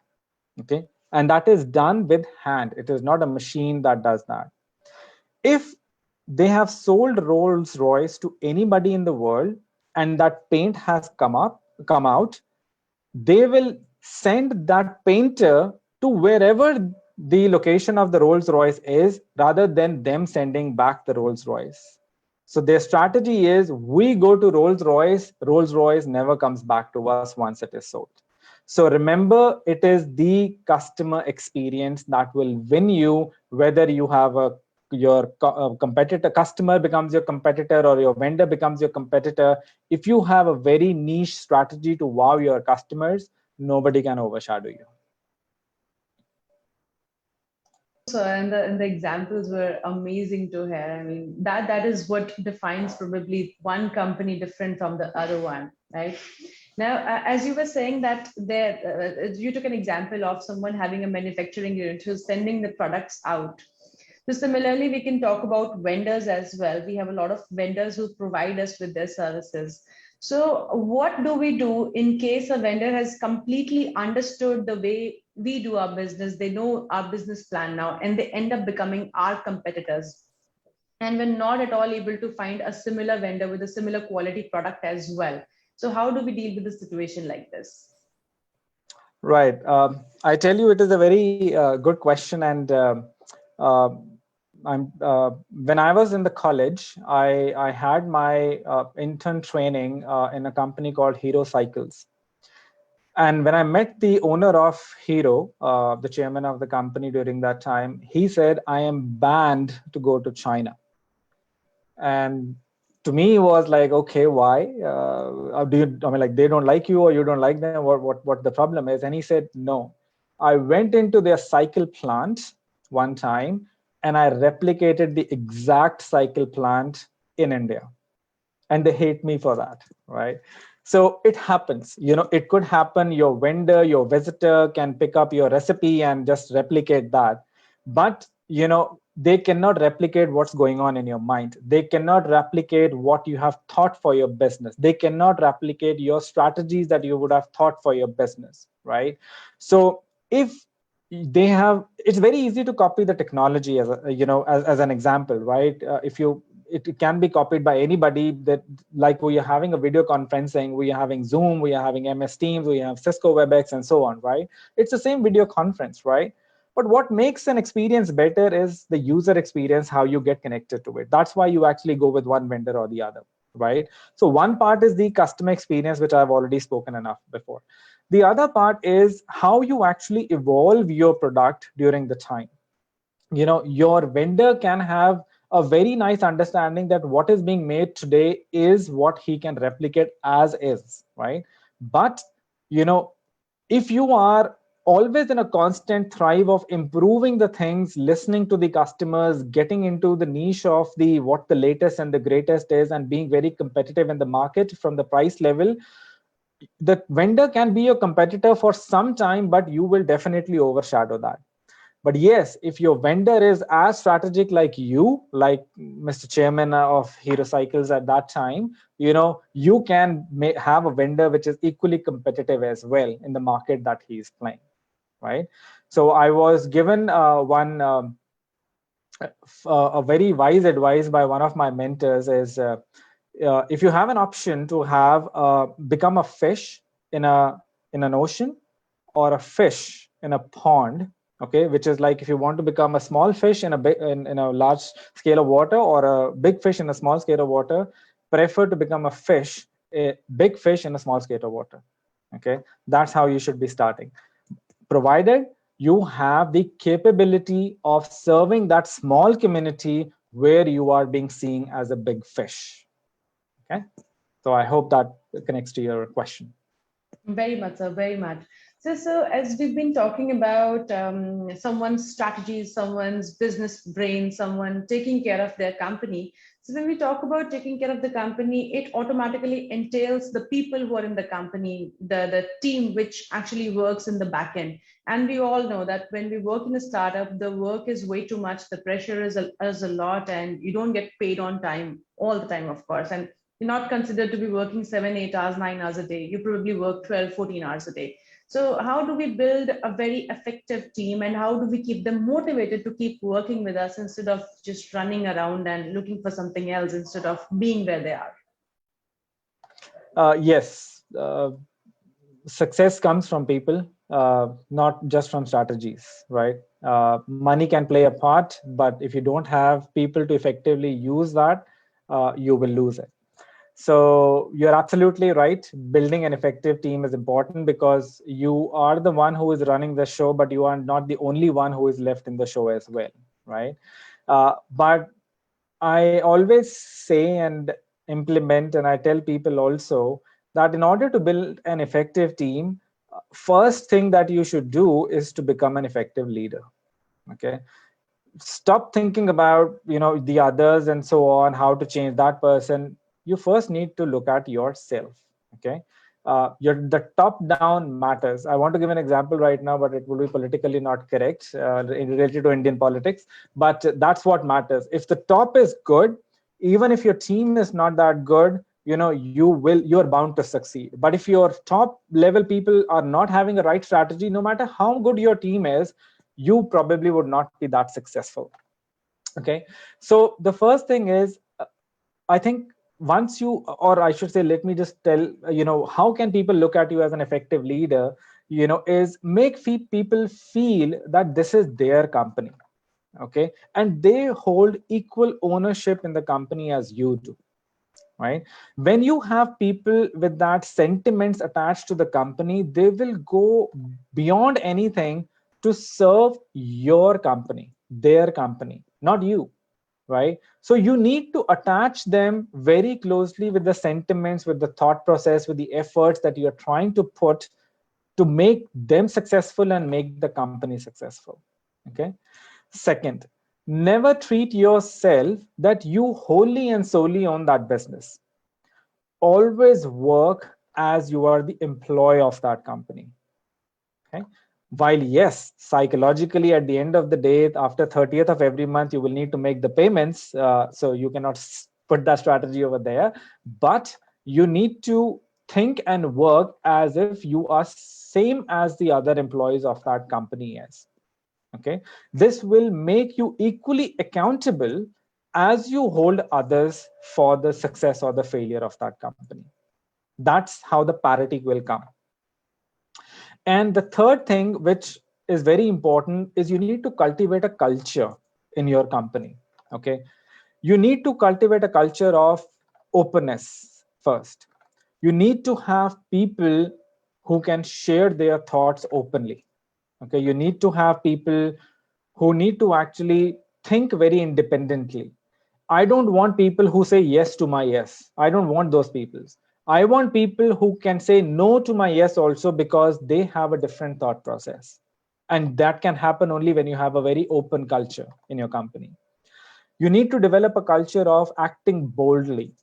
Okay, and that is done with hand. It is not a machine that does that. If they have sold Rolls-Royce to anybody in the world and that paint has come out, they will send that painter to wherever the location of the Rolls-Royce is, rather than them sending back the Rolls-Royce. So their strategy is, we go to Rolls-Royce, Rolls-Royce never comes back to us once it is sold. So remember, it is the customer experience that will win you, whether you have your competitor, customer becomes your competitor, or your vendor becomes your competitor. If you have a very niche strategy to wow your customers, nobody can overshadow you. So, and the examples were amazing to hear. I mean, that is what defines probably one company different from the other one, right? Now, as you were saying that you took an example of someone having a manufacturing unit who's sending the products out. So similarly, we can talk about vendors as well. We have a lot of vendors who provide us with their services. So what do we do in case a vendor has completely understood the way we do our business? They know our business plan now, and they end up becoming our competitors. And we're not at all able to find a similar vendor with a similar quality product as well. So how do we deal with a situation like this? Right. I tell you, it is a very good question. And when I was in the college, I had my intern training in a company called Hero Cycles. And when I met the owner of Hero, the chairman of the company during that time, he said, I am banned to go to China. And to me, it was like, okay, why? They don't like you, or you don't like them, or what the problem is? And he said, no. I went into their cycle plant one time, and I replicated the exact cycle plant in India. And they hate me for that, right? So it happens, it could happen. Your vendor, your visitor can pick up your recipe and just replicate that. But, they cannot replicate what's going on in your mind. They cannot replicate what you have thought for your business. They cannot replicate your strategies that you would have thought for your business, right? So if they have, it's very easy to copy the technology as as an example, right? It can be copied by anybody. That, like, we are having a video conferencing, we are having Zoom, we are having MS Teams, we have Cisco WebEx, and so on, right? It's the same video conference, right? But what makes an experience better is the user experience, how you get connected to it. That's why you actually go with one vendor or the other, right? So one part is the customer experience, which I've already spoken enough before. The other part is how you actually evolve your product during the time. Your vendor can have a very nice understanding that what is being made today is what he can replicate as is, right? But, if you are always in a constant thrive of improving the things, listening to the customers, getting into the niche of what the latest and the greatest is, and being very competitive in the market from the price level, the vendor can be your competitor for some time, but you will definitely overshadow that. But yes, if your vendor is as strategic like you, like Mr. Chairman of Hero Cycles at that time, you can have a vendor which is equally competitive as well in the market that he is playing. right? So I was given a very wise advice by one of my mentors is if you have an option to have become a fish in an ocean or a fish in a pond, okay, which is like if you want to become a small fish in a in a large scale of water or a big fish in a small scale of water, prefer to become a big fish in a small scale of water. Okay, that's how you should be starting, provided you have the capability of serving that small community where you are being seen as a big fish. Okay, so I hope that connects to your question. Very much, sir, very much. So as we've been talking about someone's strategy, someone's business brain, someone taking care of their company. So when we talk about taking care of the company, it automatically entails the people who are in the company, the team which actually works in the back end. And we all know that when we work in a startup, the work is way too much, the pressure is a lot, and you don't get paid on time all the time, of course. And you're not considered to be working 7, 8 hours, 9 hours a day. You probably work 12, 14 hours a day. So how do we build a very effective team, and how do we keep them motivated to keep working with us instead of just running around and looking for something else instead of being where they are? Yes, success comes from people, not just from strategies, right? Money can play a part, but if you don't have people to effectively use that, you will lose it. So you're absolutely right. Building an effective team is important because you are the one who is running the show, but you are not the only one who is left in the show as well, right? But I always say and implement, and I tell people also that in order to build an effective team, first thing that you should do is to become an effective leader. Okay, stop thinking about the others and so on, how to change that person. You first need to look at yourself. Okay, the top down matters. I want to give an example right now, but it will be politically not correct related to Indian politics, but that's what matters. If the top is good, even if your team is not that good, you're bound to succeed. But if your top level people are not having a right strategy, no matter how good your team is, you probably would not be that successful. Okay, so the first thing is, I think once you, or I should say, let me just tell, how can people look at you as an effective leader, is make people feel that this is their company. Okay, and they hold equal ownership in the company as you do, right? When you have people with that sentiments attached to the company, they will go beyond anything to serve your company, their company, not you, right? So you need to attach them very closely with the sentiments, with the thought process, with the efforts that you're trying to put to make them successful and make the company successful. Okay, second, never treat yourself that you wholly and solely own that business. Always work as you are the employee of that company. Okay, while yes, psychologically at the end of the day, after 30th of every month, you will need to make the payments, so you cannot put that strategy over there, but you need to think and work as if you are same as the other employees of that company is. Okay, this will make you equally accountable as you hold others for the success or the failure of that company. That's how the parity will come. And the third thing, which is very important, is you need to cultivate a culture in your company. Okay, you need to cultivate a culture of openness first. You need to have people who can share their thoughts openly. Okay, you need to have people who need to actually think very independently. I don't want people who say yes to my yes. I don't want those people. I want people who can say no to my yes also, because they have a different thought process. And that can happen only when you have a very open culture in your company. You need to develop a culture of acting boldly.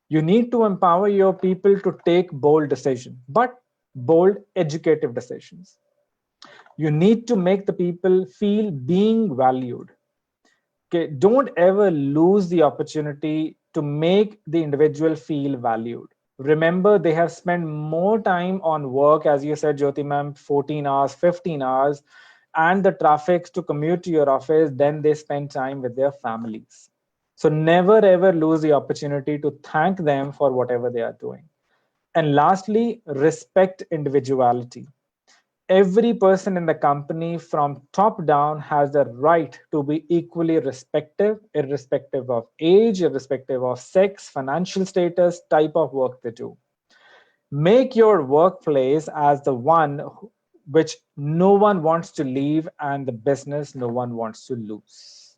You need to empower your people to take bold decisions, but bold educative decisions. You need to make the people feel being valued. Okay, don't ever lose the opportunity to make the individual feel valued. Remember, they have spent more time on work, as you said, Jyoti ma'am, 14 hours, 15 hours, and the traffic to commute to your office, then they spend time with their families. So never ever lose the opportunity to thank them for whatever they are doing. And lastly, respect individuality. Every person in the company from top down has the right to be equally respected, irrespective of age, irrespective of sex, financial status, type of work they do. Make your workplace as the one which no one wants to leave and the business no one wants to lose.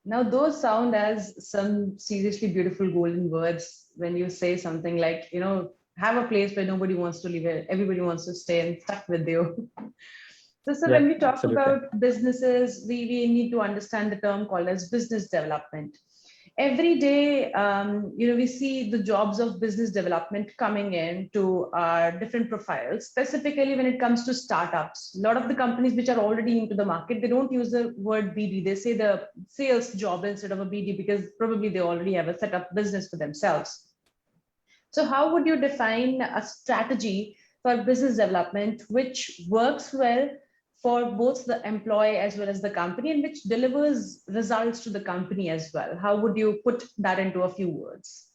Now, those sound as some seriously beautiful golden words when you say something like, have a place where nobody wants to leave it, everybody wants to stay and stuck with you. So Yeah, when we talk absolutely. about businesses, we need to understand the term called as business development. Every day, we see the jobs of business development coming in to different profiles, specifically when it comes to startups. A lot of the companies which are already into the market, they don't use the word BD. They say the sales job instead of a BD because probably they already have a set up business for themselves. So how would you define a strategy for business development which works well for both the employee as well as the company and which delivers results to the company as well? How would you put that into a few words?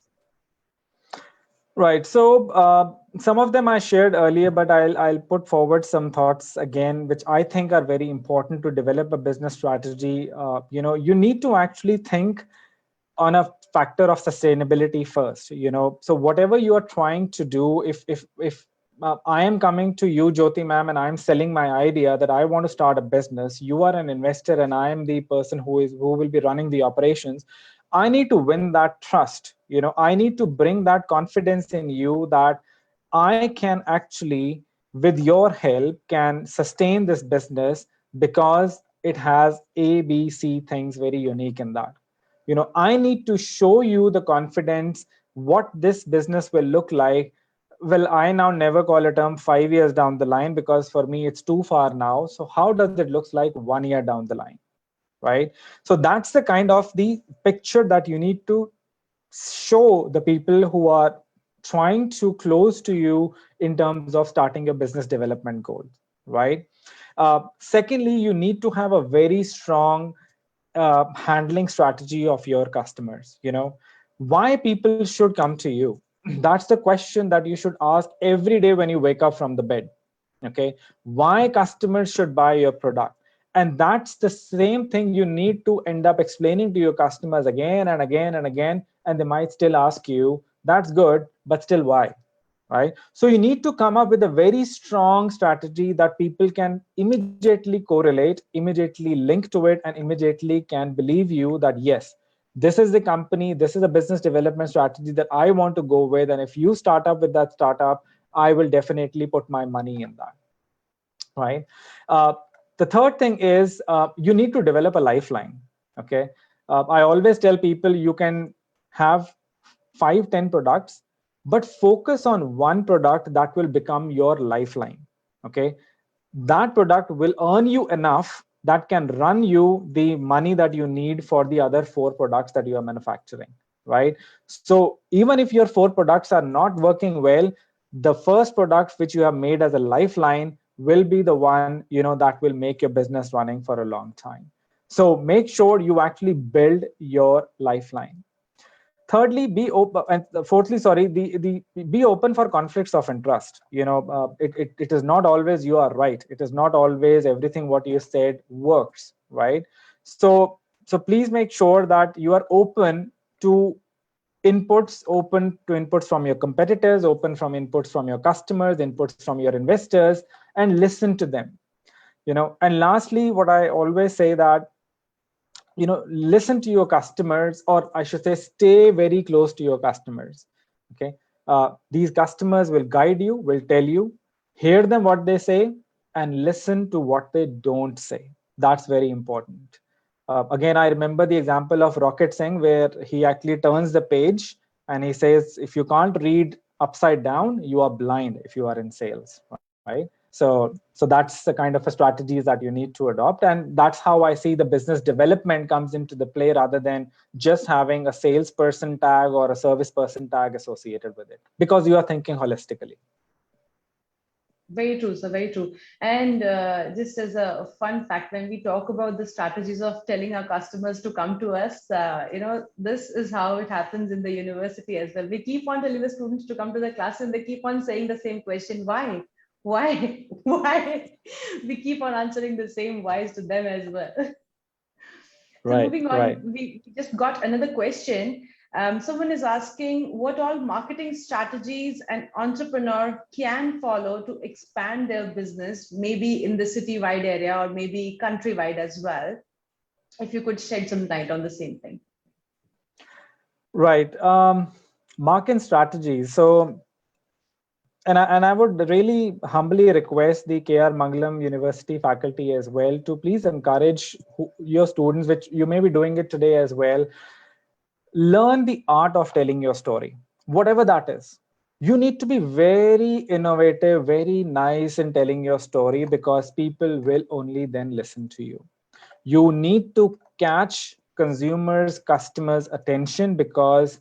Right. So some of them I shared earlier, but I'll put forward some thoughts again, which I think are very important to develop a business strategy. You need to actually think on a factor of sustainability first. So whatever you are trying to do, if I am coming to you, Jyoti ma'am, and I'm selling my idea that I want to start a business, you are an investor and I am the person who will be running the operations. I need to win that trust. I need to bring that confidence in you that I can actually, with your help, can sustain this business because it has A, B, C things very unique in that. I need to show you the confidence what this business will look like. Well, I now never call a term 5 years down the line because for me it's too far now. So how does it look like 1 year down the line? Right. So that's the kind of the picture that you need to show the people who are trying to close to you in terms of starting your business development goal. Right. Secondly, you need to have a very strong handling strategy of your customers. Why people should come to you. That's the question that you should ask every day when you wake up from the bed. Okay. Why customers should buy your product. And that's the same thing you need to end up explaining to your customers again and again and again, and they might still ask you, that's good, but still why? Right. So you need to come up with a very strong strategy that people can immediately correlate, immediately link to it, and immediately can believe you that yes, this is the company, this is a business development strategy that I want to go with, and if you start up with that startup, I will definitely put my money in that. Right. uh, the third thing is you need to develop a lifeline. Okay. I always tell people you can have 5-10 products, but focus on one product that will become your lifeline. Okay. That product will earn you enough that can run you the money that you need for the other 4 products that you are manufacturing. Right. So even if your 4 products are not working well, the first product which you have made as a lifeline will be the one that will make your business running for a long time. So make sure you actually build your lifeline. Thirdly, be open, and fourthly, sorry, the be open for conflicts of interest. It is not always you are right. It is not always everything what you said works. Right. So please make sure that you are to open to inputs from your competitors, open from inputs from your customers, inputs from your investors, and listen to them. And lastly, what I always say that listen to your customers, or I should say stay very close to your customers. Okay. These customers will guide you, will tell you, hear them what they say, and listen to what they don't say. That's very important. Again, I remember the example of Rocket Singh where he actually turns the page and he says, if you can't read upside down, you are blind if you are in sales. Right. So that's the kind of a strategies that you need to adopt. And that's how I see the business development comes into the play, rather than just having a salesperson tag or a service person tag associated with it, because you are thinking holistically. Very true, sir, very true. And just as a fun fact, when we talk about the strategies of telling our customers to come to us, this is how it happens in the university as well. We keep on telling the students to come to the class and they keep on saying the same question, why? Why? Why? We keep on answering the same whys to them as well. So Right, moving on, right. we just got another question. Someone is asking what all marketing strategies an entrepreneur can follow to expand their business, maybe in the city-wide area or maybe countrywide as well. If you could shed some light on the same thing. Right. Marketing strategies. So, and I would really humbly request the KR Mangalam University faculty as well to please encourage your students, which you may be doing it today as well. Learn the art of telling your story, whatever that is. You need to be very innovative, very nice in telling your story, because people will only then listen to you. You need to catch consumers, customers' attention, because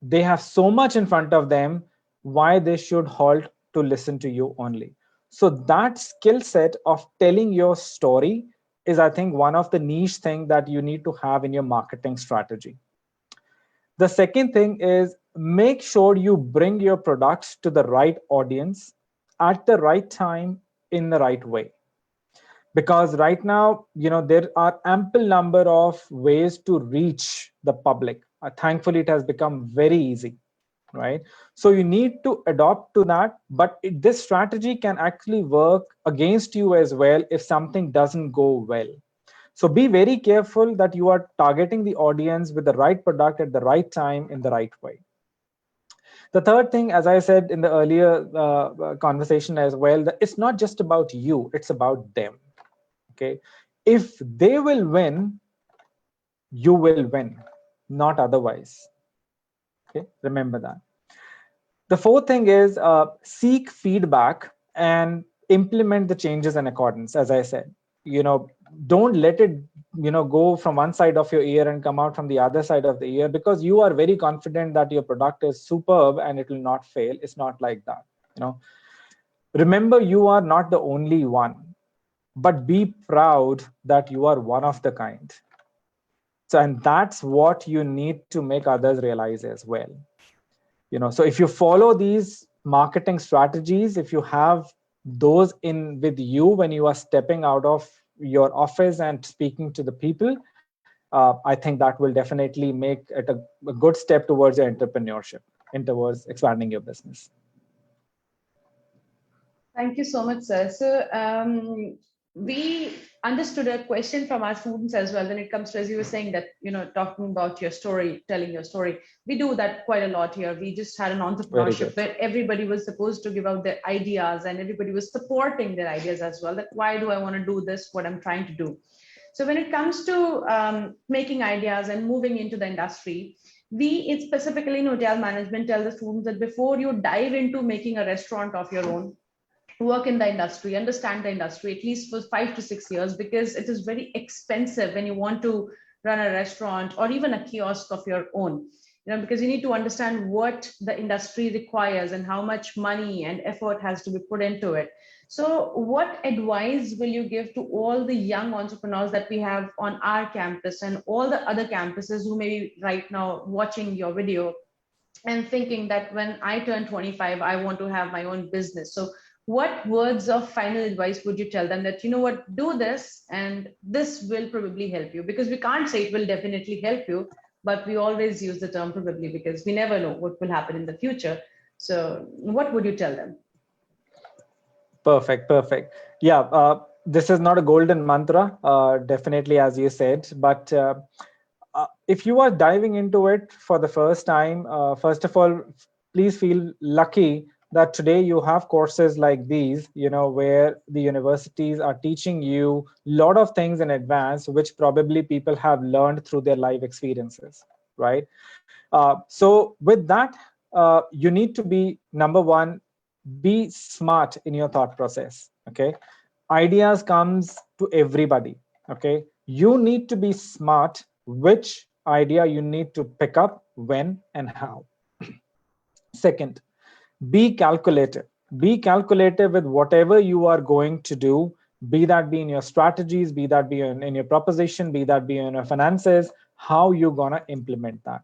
they have so much in front of them, why they should halt to listen to you only. So that skill set of telling your story is, I think, one of the niche thing that you need to have in your marketing strategy. The second thing is, make sure you bring your products to the right audience at the right time in the right way. Because right now, there are ample number of ways to reach the public. Thankfully, it has become very easy, right? So you need to adopt to that, but this strategy can actually work against you as well if something doesn't go well. So be very careful that you are targeting the audience with the right product at the right time in the right way. The third thing, as I said in the earlier conversation as well, that it's not just about you, it's about them. Okay, if they will win, you will win, not otherwise. Okay, remember that. The fourth thing is, seek feedback and implement the changes in accordance. As I said, don't let it go from one side of your ear and come out from the other side of the ear, because you are very confident that your product is superb and it will not fail. It's not like that. Remember, you are not the only one, but be proud that you are one of the kind. So, and that's what you need to make others realize as well. So if you follow these marketing strategies, if you have those in with you when you are stepping out of your office and speaking to the people, I think that will definitely make it a good step towards your entrepreneurship and towards expanding your business. Thank you so much, sir. So we understood a question from our students as well when it comes to, as you were saying, that, talking about your story, telling your story. We do that quite a lot here. We just had an entrepreneurship where everybody was supposed to give out their ideas and everybody was supporting their ideas as well. That why do I want to do this, what I'm trying to do. So when it comes to making ideas and moving into the industry, we specifically in hotel management tell the students that before you dive into making a restaurant of your own, work in the industry, understand the industry at least for 5 to 6 years, because it is very expensive when you want to run a restaurant or even a kiosk of your own, because you need to understand what the industry requires and how much money and effort has to be put into it. So what advice will you give to all the young entrepreneurs that we have on our campus and all the other campuses who may be right now watching your video and thinking that when I turn 25, I want to have my own business? So what words of final advice would you tell them that, what, do this and this will probably help you? Because we can't say it will definitely help you, but we always use the term probably because we never know what will happen in the future. So what would you tell them? Perfect. Yeah, this is not a golden mantra, definitely, as you said, but if you are diving into it for the first time, first of all, please feel lucky that today you have courses like these, where the universities are teaching you a lot of things in advance, which probably people have learned through their life experiences, right? So with that, you need to be, number one, be smart in your thought process. Okay, ideas comes to everybody. Okay, you need to be smart which idea you need to pick up, when and how. Second, be calculated. Be calculated with whatever you are going to do, be that be in your strategies, be that be in your proposition, be that be in your finances, how you're gonna implement that.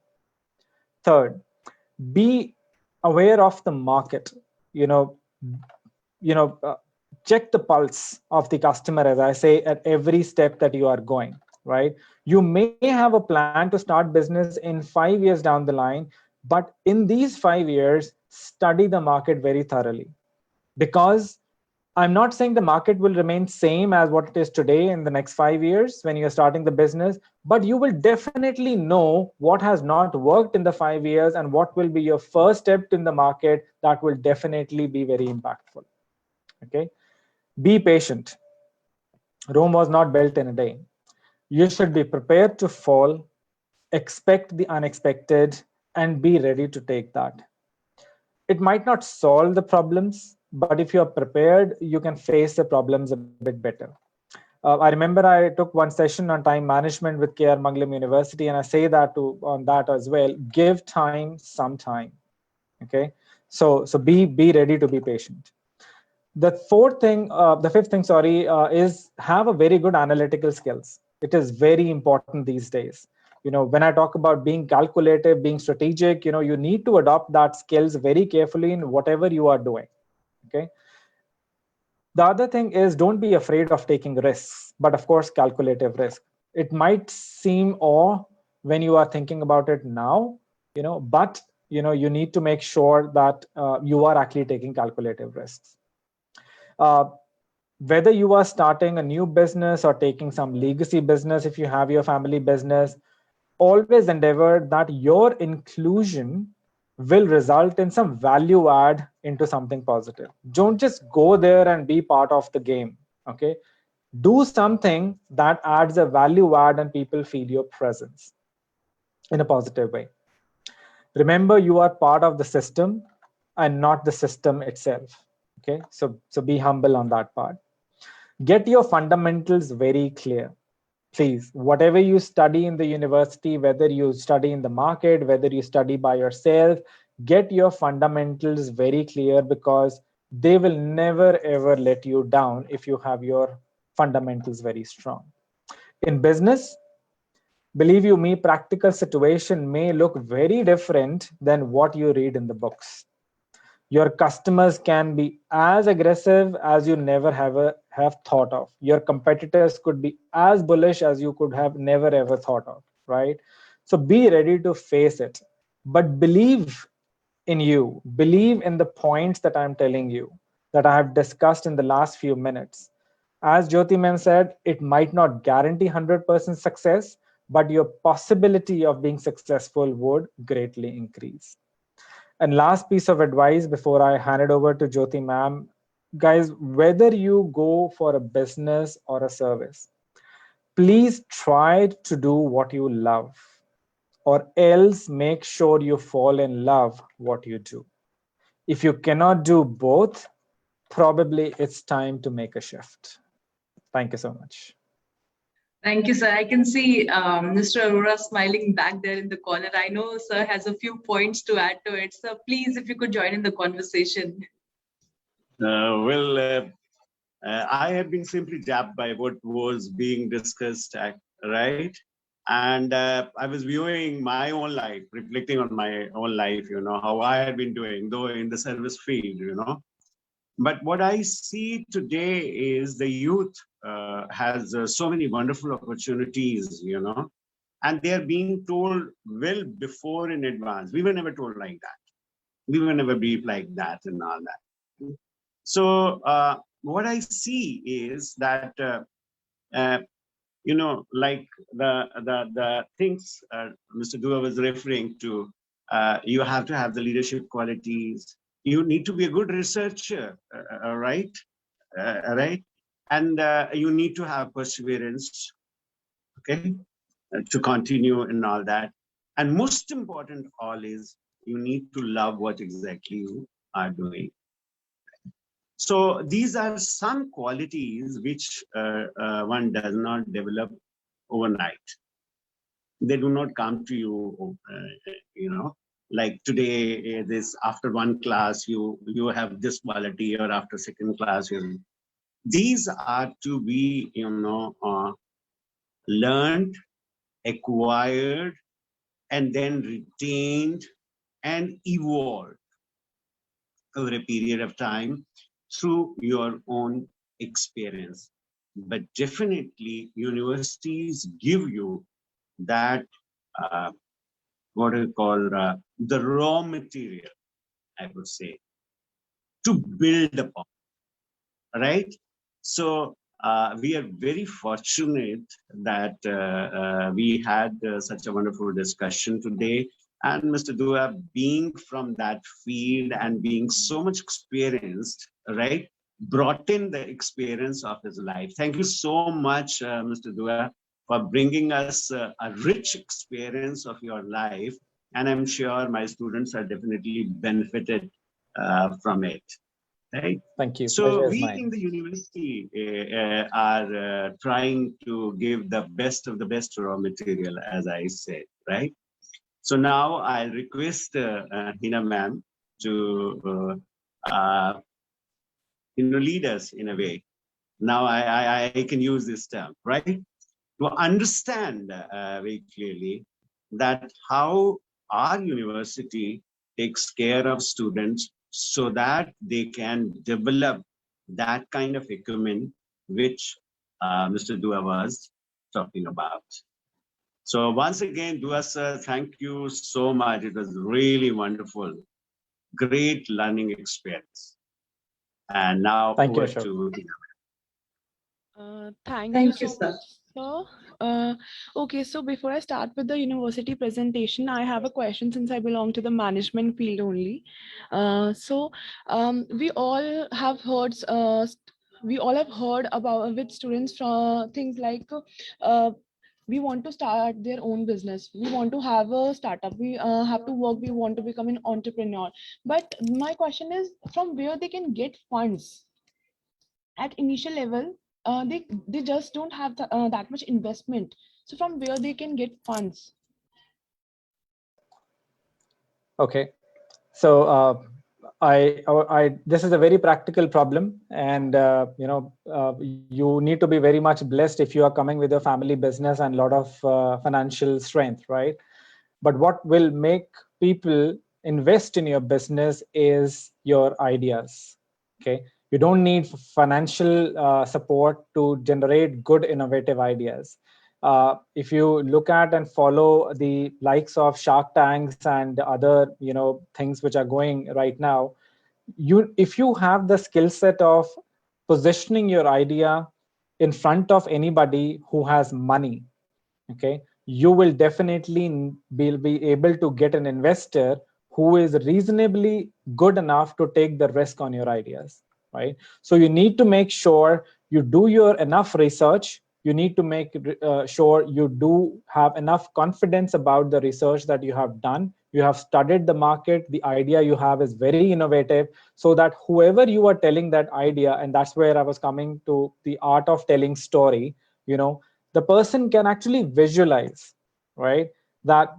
Third, be aware of the market. you know you know uh, Check the pulse of the customer, as I say, at every step that you are going, right? You may have a plan to start business in 5 years down the line, but in these 5 years, study the market very thoroughly, because I'm not saying the market will remain same as what it is today in the next 5 years when you're starting the business, but you will definitely know what has not worked in the 5 years and what will be your first step in the market that will definitely be very impactful. Okay? Be patient. Rome was not built in a day. You should be prepared to fall, expect the unexpected, and be ready to take that. It might not solve the problems, but if you're prepared, you can face the problems a bit better. I remember I took one session on time management with KR Mangalam University, and I say that on that as well. Give time some time. Okay, so be ready to be patient. The fifth thing, sorry, is have a very good analytical skills. It is very important these days. When I talk about being calculative, being strategic, you need to adopt that skills very carefully in whatever you are doing. Okay. The other thing is, don't be afraid of taking risks, but of course, calculative risk. It might seem awe when you are thinking about it now, but you need to make sure that you are actually taking calculative risks. Uh, Whether you are starting a new business or taking some legacy business, if you have your family business, always endeavor that your inclusion will result in some value add into something positive. Don't just go there and be part of the game. Okay, do something that adds a value add and people feel your presence in a positive way. Remember, you are part of the system and not the system itself. Okay, so be humble on that part. Get your fundamentals very clear. Please, whatever you study in the university, whether you study in the market, whether you study by yourself, get your fundamentals very clear, because they will never ever let you down if you have your fundamentals very strong. In business, believe you me, practical situation may look very different than what you read in the books. Your customers can be as aggressive as you never have thought of. Your competitors could be as bullish as you could have never ever thought of, right? So be ready to face it, but believe in you. Believe in the points that I'm telling you, that I have discussed in the last few minutes. As Jyoti ma'am said, it might not guarantee 100% success, but your possibility of being successful would greatly increase. And last piece of advice before I hand it over to Jyoti ma'am, guys, whether you go for a business or a service, please try to do what you love, or else make sure you fall in love what you do. If you cannot do both, probably it's time to make a shift. Thank you so much. Thank you, sir. I can see Mr. Arora smiling back there in the corner. I know sir has a few points to add to it. So please, if you could join in the conversation. I have been simply jabbed by what was being discussed, right? And I was viewing my own life, reflecting on my own life, how I had been doing, though in the service field. But what I see today is the youth has so many wonderful opportunities, and they are being told well before in advance. We were never told like that. We were never briefed like that and all that. So what I see is that, like the things Mr. Dua was referring to, you have to have the leadership qualities. You need to be a good researcher, right? Right? And you need to have perseverance, okay, to continue and all that. And most important all is, you need to love what exactly you are doing. So these are some qualities which one does not develop overnight. They do not come to you, like today, this after one class, you have this quality, or after second class, these are to be, learned, acquired, and then retained and evolved over a period of time through your own experience. But definitely universities give you that, what do you call, the raw material, I would say, to build upon, right? So we are very fortunate that we had such a wonderful discussion today. And Mr. Dua, being from that field and being so much experienced, right, brought in the experience of his life. Thank you so much, Mr. Dua, for bringing us a rich experience of your life. And I'm sure my students are definitely benefited from it. Right. Thank you. So we in the university are trying to give the best of the best raw material, as I said, right? So now I'll request Heena ma'am to lead us in a way. Now I can use this term, right? To understand very clearly that how our university takes care of students so that they can develop that kind of acumen which Mr. Dua was talking about. So once again, Dua sir, thank you so much. It was really wonderful. Great learning experience. And now thank over you, Ashok. to Thank you, sir. So, okay, so before I start with the university presentation, I have a question since I belong to the management field only. We all have heard about with students from things like we want to start their own business, we want to have a startup, we have to work, we want to become an entrepreneur. But my question is, from where they can get funds at initial level? They just don't have that much investment. So from where they can get funds? Okay, so this is a very practical problem, and you need to be very much blessed if you are coming with your family business and a lot of financial strength, right? But what will make people invest in your business is your ideas. Okay, you don't need financial support to generate good innovative ideas. If you look at and follow the likes of Shark Tanks and other things which are going right now, if you have the skill set of positioning your idea in front of anybody who has money, okay, you will definitely be able to get an investor who is reasonably good enough to take the risk on your ideas, right? So you need to make sure you do your enough research. You need to make sure you do have enough confidence about the research that you have done. You have studied the market. The idea you have is very innovative, so that whoever you are telling that idea, and that's where I was coming to the art of telling story, the person can actually visualize, right, that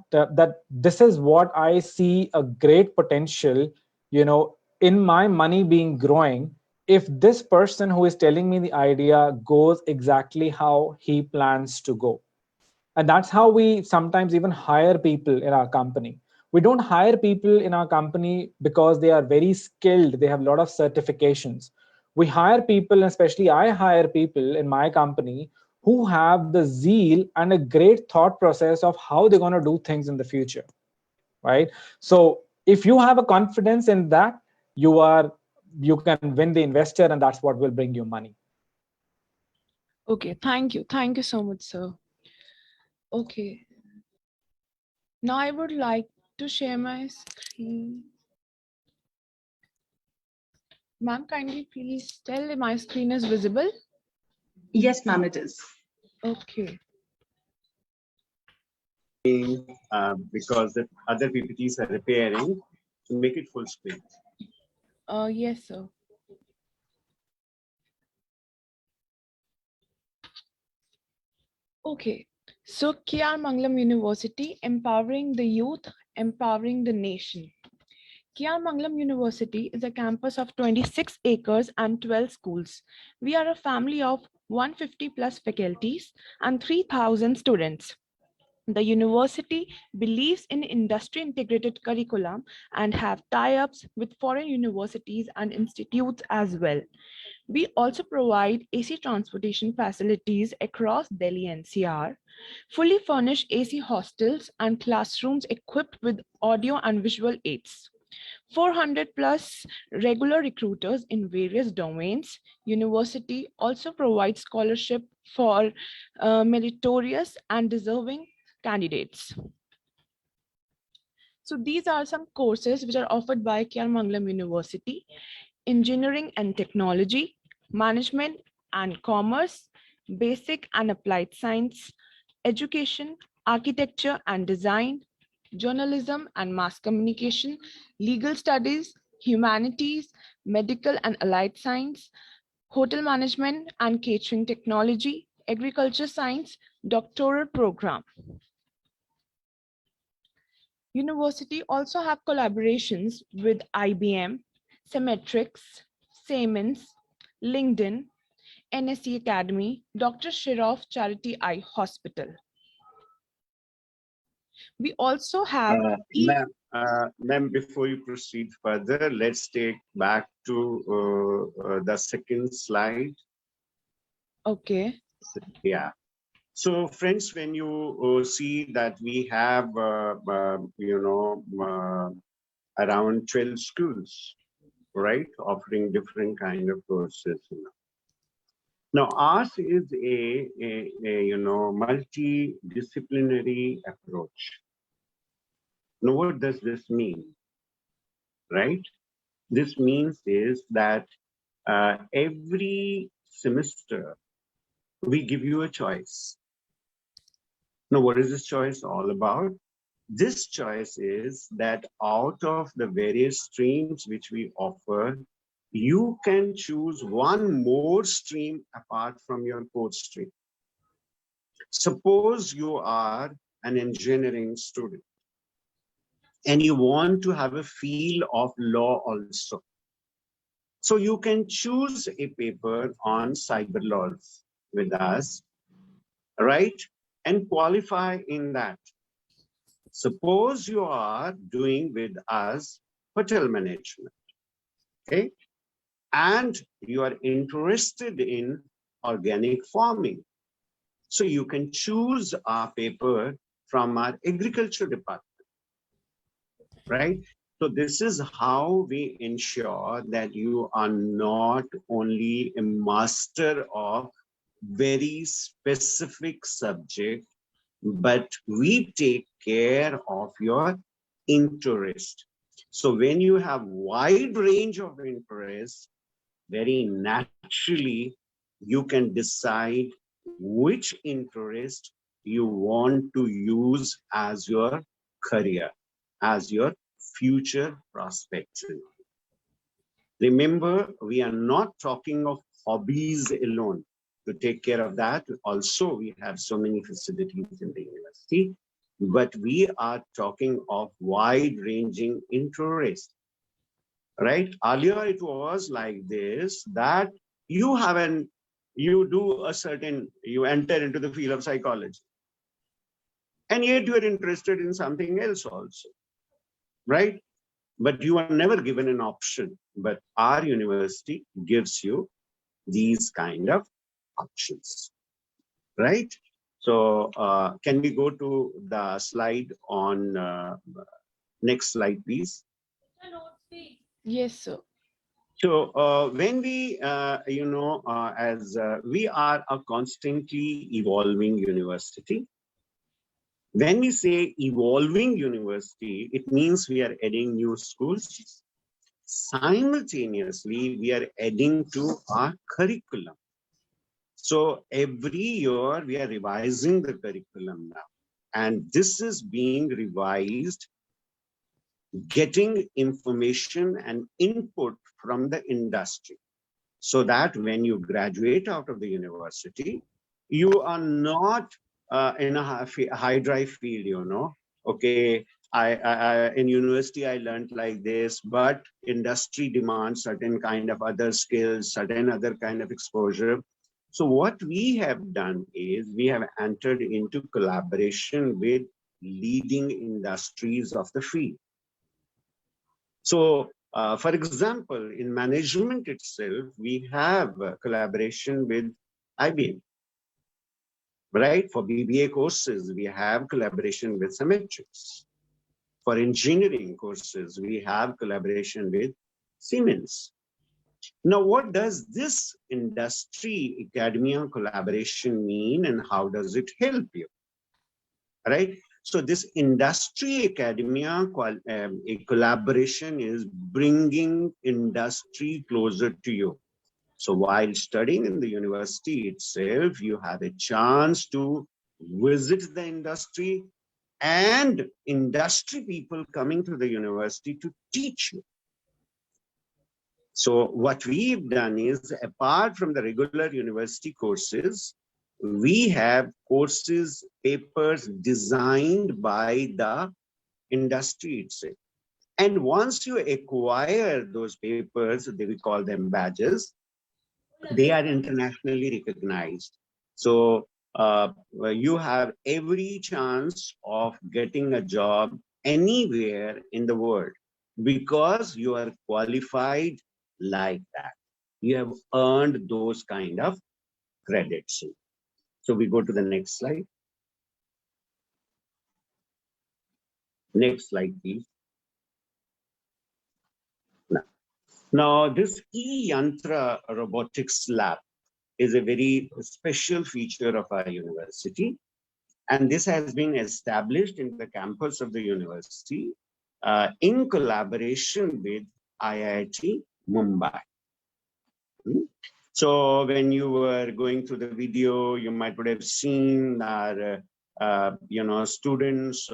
this is what I see a great potential, in my money being growing, if this person who is telling me the idea goes exactly how he plans to go. And that's how we sometimes even hire people in our company. We don't hire people in our company because they are very skilled, they have a lot of certifications. We hire people, especially I hire people in my company, who have the zeal and a great thought process of how they're going to do things in the future, right? So if you have a confidence in that, you can win the investor, and that's what will bring you money. Okay, thank you so much, sir. Okay, now I would like to share my screen. Ma'am, kindly please tell if my screen is visible. Yes, ma'am, it is. Okay. because the other PPTs are repairing, to make it full screen. Yes, sir. Okay, so KR Mangalam University, empowering the youth, empowering the nation. KR Mangalam University is a campus of 26 acres and 12 schools. We are a family of 150 plus faculties and 3,000 students. The university believes in industry integrated curriculum and have tie-ups with foreign universities and institutes as well. We also provide AC transportation facilities across Delhi NCR, fully furnished AC hostels and classrooms equipped with audio and visual aids. 400 plus regular recruiters in various domains. University also provides scholarship for meritorious and deserving candidates. So these are some courses which are offered by KR Mangalam University: Engineering and Technology, Management and Commerce, Basic and Applied Science, Education, Architecture and Design, Journalism and Mass Communication, Legal Studies, Humanities, Medical and Allied Science, Hotel Management and Catering Technology, Agriculture Science, Doctoral Program. University also have collaborations with IBM, Symmetrix, Siemens, LinkedIn, NSE Academy, Dr. Shroff Charity Eye Hospital. We also have Ma'am, before you proceed further, let's take back to the second slide. Okay. Yeah. So, friends, when you see that we have, around 12 schools, right, offering different kind of courses. Now, ours is a multidisciplinary approach. Now, what does this mean, right? This means is that every semester we give you a choice. Now, what is this choice all about? This choice is that out of the various streams which we offer, you can choose one more stream apart from your core stream. Suppose you are an engineering student and you want to have a feel of law also. So you can choose a paper on cyber laws with us, right? And qualify in that. Suppose you are doing with us hotel management, okay? And you are interested in organic farming. So you can choose our paper from our agriculture department, right? So this is how we ensure that you are not only a master of very specific subject, but we take care of your interest. So when you have wide range of interests, very naturally, you can decide which interest you want to use as your career, as your future prospects. Remember, we are not talking of hobbies alone. To take care of that, also we have so many facilities in the university, but we are talking of wide-ranging interest, right? Earlier it was like this, that you enter into the field of psychology, and yet you are interested in something else also, right? But you are never given an option. But our university gives you these kind of options, right? So can we go to the slide on, next slide, please? Yes, sir. So when we, we are a constantly evolving university. When we say evolving university, it means we are adding new schools. Simultaneously, we are adding to our curriculum. So every year we are revising the curriculum now. And this is being revised, getting information and input from the industry, so that when you graduate out of the university, you are not in a high drive field, you know. Okay, I in university I learned like this, but industry demands certain kind of other skills, certain other kind of exposure. So what we have done is we have entered into collaboration with leading industries of the field. So, for example, in management itself, we have a collaboration with IBM. Right? For BBA courses, we have collaboration with Symmetrics. For engineering courses, we have collaboration with Siemens. Now, what does this industry academia collaboration mean and how does it help you? Right? So this industry academia collaboration is bringing industry closer to you. So while studying in the university itself, you have a chance to visit the industry and industry people coming to the university to teach you. So what we've done is, apart from the regular university courses, we have courses, papers designed by the industry itself. And once you acquire those papers, we call them badges, they are internationally recognized. So you have every chance of getting a job anywhere in the world because you are qualified like that. You have earned those kind of credits. So we go to the next slide. Next slide, please. Now this e-yantra robotics lab is a very special feature of our university. And this has been established in the campus of the university in collaboration with IIT Mumbai. So when you were going through the video, you might would have seen our students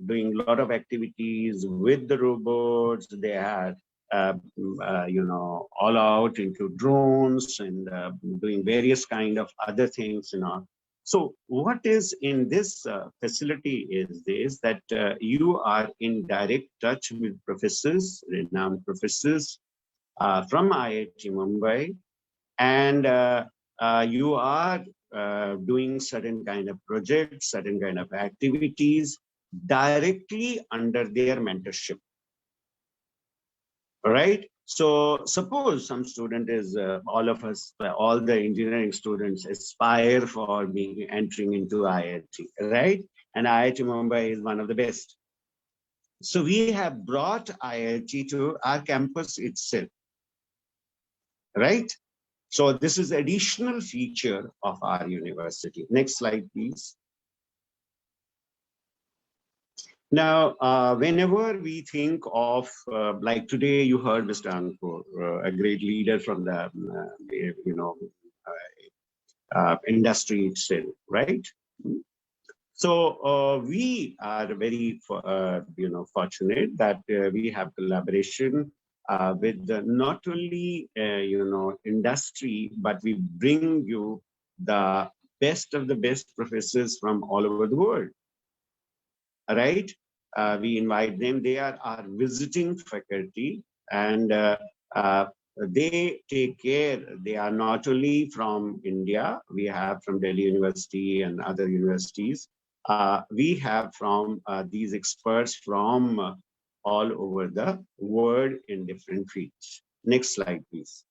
doing a lot of activities with the robots. They had all out into drones and doing various kind of other things, So what is in this facility is this, that you are in direct touch with professors, renowned professors from IIT Mumbai, and you are doing certain kind of projects, certain kind of activities directly under their mentorship. Right? So suppose some student is, all of us, all the engineering students aspire for being entering into IIT, right? And IIT Mumbai is one of the best. So we have brought IIT to our campus itself, right? So this is additional feature of our university. Next slide, please. Now, whenever we think of, like today, you heard Mr. Ankur, a great leader from the, industry itself, right? So we are very, fortunate that we have collaboration with not only, industry, but we bring you the best of the best professors from all over the world. Right? We invite them. They are our visiting faculty, and they take care. They are not only from India. We have from Delhi University and other universities. We have from these experts from all over the world in different fields. Next slide, please.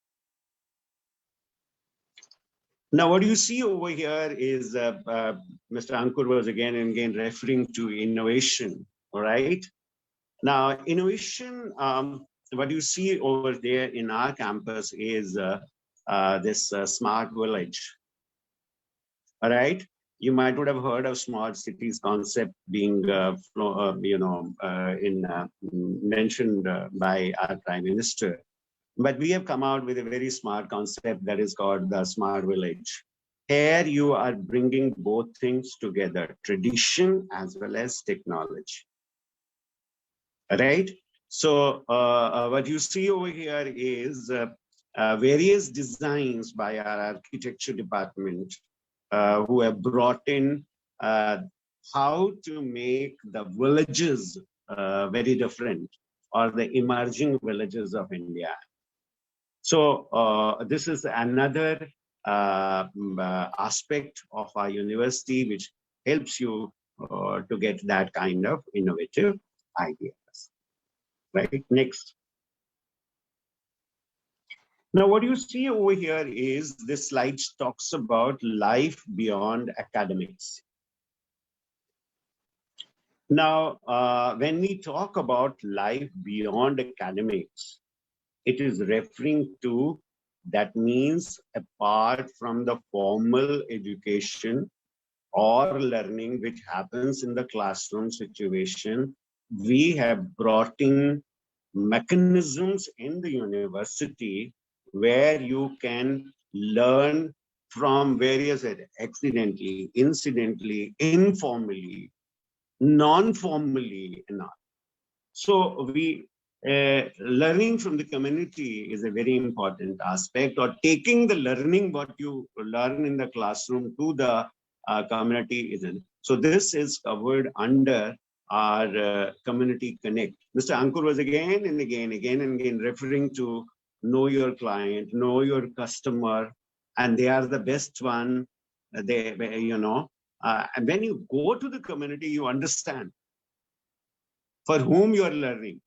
Now, what you see over here is Mr. Ankur was again and again referring to innovation, all right? Now, innovation, what you see over there in our campus is this smart village, all right? You might would have heard of smart cities concept being, mentioned by our Prime Minister. But we have come out with a very smart concept that is called the smart village. Here you are bringing both things together, tradition as well as technology. Right? So what you see over here is various designs by our architecture department who have brought in how to make the villages very different, or the emerging villages of India. So this is another aspect of our university which helps you to get that kind of innovative ideas. Right, next. Now, what you see over here is this slide talks about life beyond academics. Now, when we talk about life beyond academics, it is referring to, that means apart from the formal education or learning which happens in the classroom situation, we have brought in mechanisms in the university where you can learn from various, accidentally, incidentally, informally, non-formally, and all. So learning from the community is a very important aspect, or taking the learning what you learn in the classroom to the community isn't. So this is covered under our community connect. Mr. Ankur was again and again referring to know your client, know your customer, and they are the best one. And when you go to the community, you understand for whom you are learning,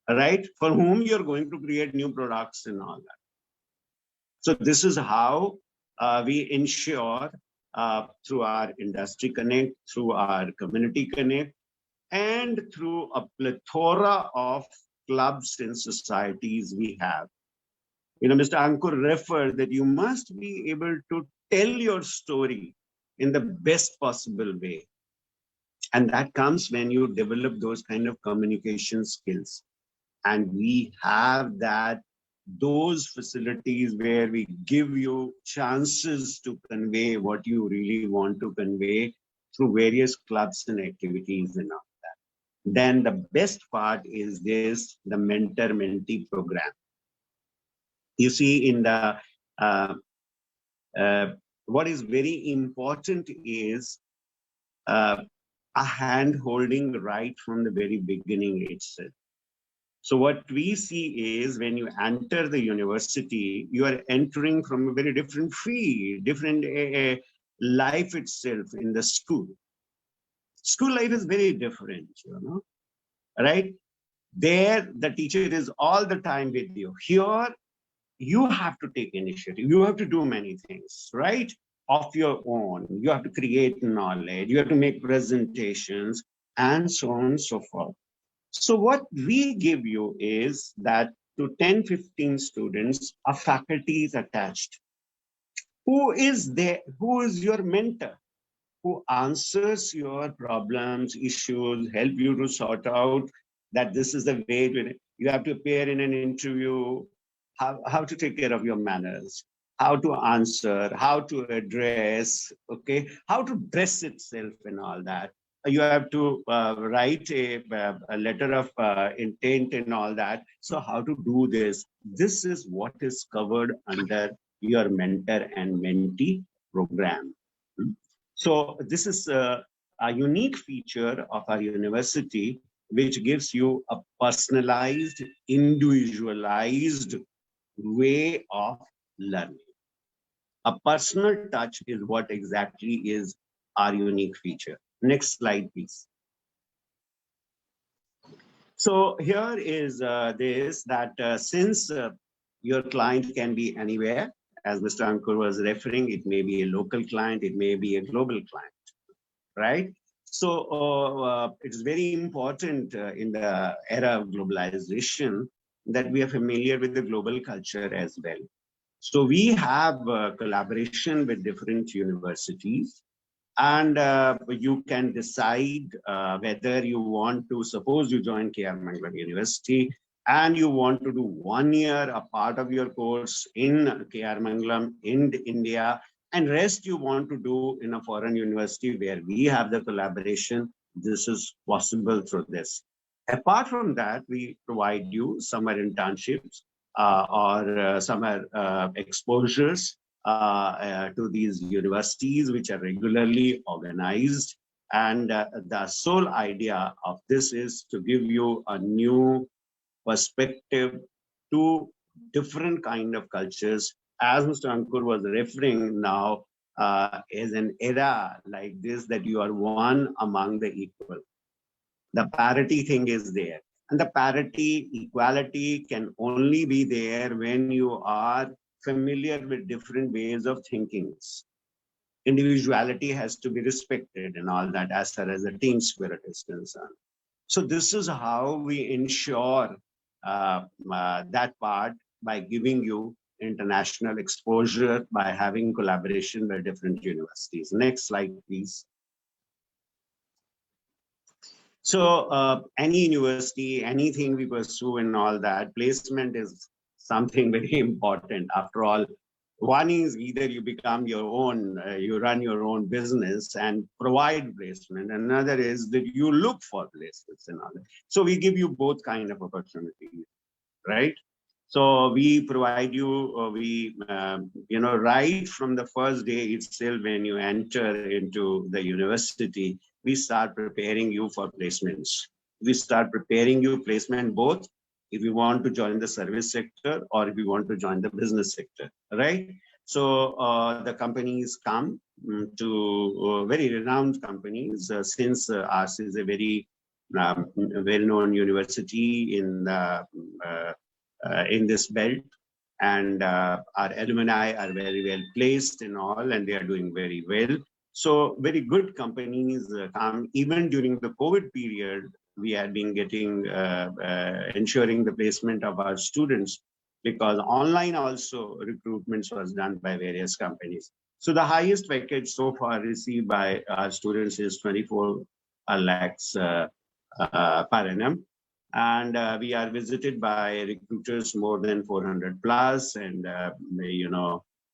right? For whom you're going to create new products and all that. So this is how we ensure through our industry connect, through our community connect, and through a plethora of clubs and societies we have. Mr. Ankur referred that you must be able to tell your story in the best possible way. And that comes when you develop those kind of communication skills. And we have those facilities where we give you chances to convey what you really want to convey through various clubs and activities and all that. Then the best part is this, the mentor-mentee program. You see, in the what is very important is a hand-holding right from the very beginning itself. So what we see is when you enter the university, you are entering from a very different field, different life itself in the school. School life is very different, right? There, the teacher is all the time with you. Here, you have to take initiative. You have to do many things, right? Of your own. You have to create knowledge. You have to make presentations and so on and so forth. So what we give you is that to 10, 15 students, a faculty is attached. Who is there? Who is your mentor? Who answers your problems, issues, help you to sort out that this is the way you have to appear in an interview, how to take care of your manners, how to answer, how to address, okay, how to dress itself and all that. You have to write a letter of intent and all that. So how to do this? This is what is covered under your mentor and mentee program. So this is a unique feature of our university, which gives you a personalized, individualized way of learning. A personal touch is what exactly is our unique feature. Next slide, please. So here is this, that since your client can be anywhere, as Mr. Ankur was referring, it may be a local client, it may be a global client, right? So it's very important in the era of globalization that we are familiar with the global culture as well. So we have collaboration with different universities, and you can decide whether you want to, suppose you join KR Mangalam University and you want to do 1 year, a part of your course in KR Mangalam in India, and rest you want to do in a foreign university where we have the collaboration. This is possible through this. Apart from that, we provide you summer internships or summer exposures to these universities, which are regularly organized. And the sole idea of this is to give you a new perspective to different kind of cultures. As Mr. Ankur was referring now, is an era like this that you are one among the equal. The parity thing is there. And the parity, equality can only be there when you are familiar with different ways of thinking. Individuality has to be respected and all that as far as the team spirit is concerned. So this is how we ensure that part by giving you international exposure, by having collaboration with different universities. Next slide, please. So any university, anything we pursue and all that, placement is something very important. After all, one is either you become your own, you run your own business and provide placement. Another is that you look for placements and all that. So we give you both kind of opportunities, right? So we provide you, right from the first day itself, when you enter into the university, we start preparing you for placements. We start preparing you placement both if you want to join the service sector or if you want to join the business sector, right? So the companies come to very renowned companies, since ours is a very well-known university in this belt, and our alumni are very well placed and all, and they are doing very well. So very good companies come. Even during the COVID period, we had been getting, ensuring the placement of our students, because online also recruitments was done by various companies. So the highest package so far received by our students is 24 lakhs per annum. And we are visited by recruiters more than 400 plus, and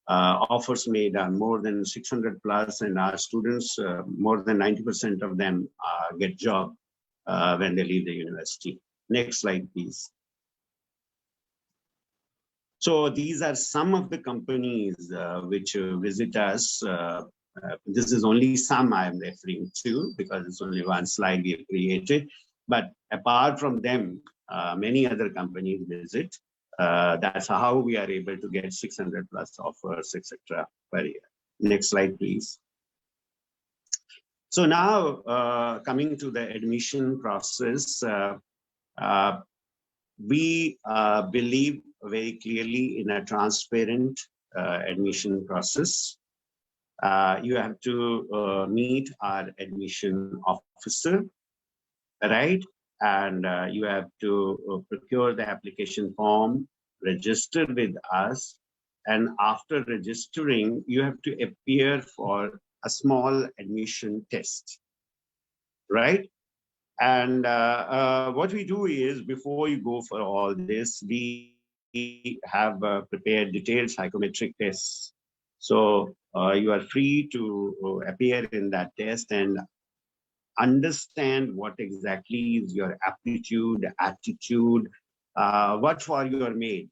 offers made are more than 600 plus, and our students, more than 90% of them get job when they leave the university. Next slide, please. So these are some of the companies which visit us. This is only some I am referring to, because it's only one slide we have created. But apart from them, many other companies visit. That's how we are able to get 600 plus offers, etc. per year. Next slide, please. So now coming to the admission process, we believe very clearly in a transparent admission process. You have to meet our admission officer, right? And you have to procure the application form, register with us, and after registering, you have to appear for a small admission test, right? And what we do is, before you go for all this, we have prepared detailed psychometric tests. So you are free to appear in that test and understand what exactly is your aptitude, attitude, what for you are made,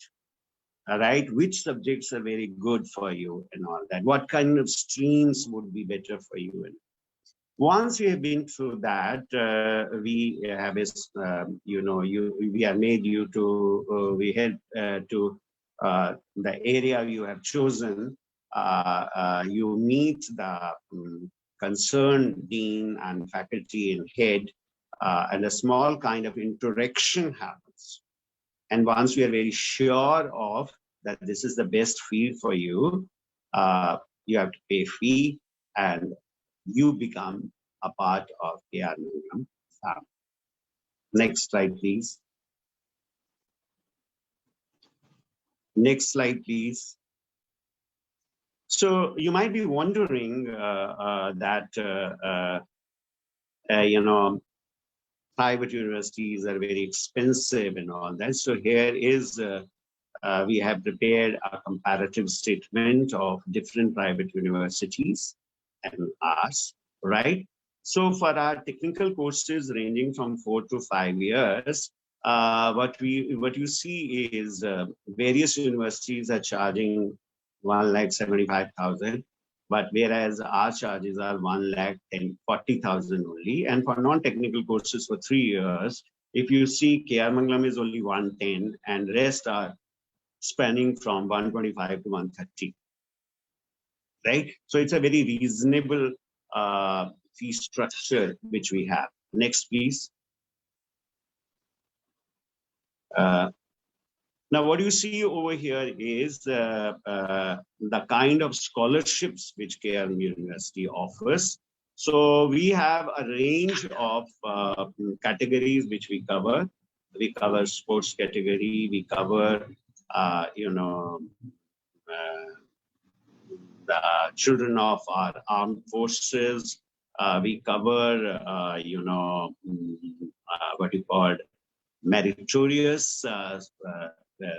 right? Which subjects are very good for you and all that. What kind of streams would be better for you? And once you have been through that, we have we are made you to, we help to the area you have chosen. You meet the concerned dean and faculty and head, and a small kind of interaction happens. And once we are very sure of that this is the best field for you, you have to pay fee and you become a part of KR Mangalam family. Next slide, please. Next slide, please. So you might be wondering that, private universities are very expensive and all that. So here is, we have prepared a comparative statement of different private universities and ours, right? So for our technical courses ranging from 4 to 5 years, what you see is various universities are charging 1,75,000. But whereas our charges are 1,40,000 only. And for non-technical courses for 3 years, if you see KR Mangalam is only 110 and rest are spanning from 125 to 130. Right? So it's a very reasonable fee structure which we have. Next, please. Now, what you see over here is the kind of scholarships which KR University offers. So we have a range of categories which we cover. We cover sports category. We cover, the children of our armed forces. We cover, what you call meritorious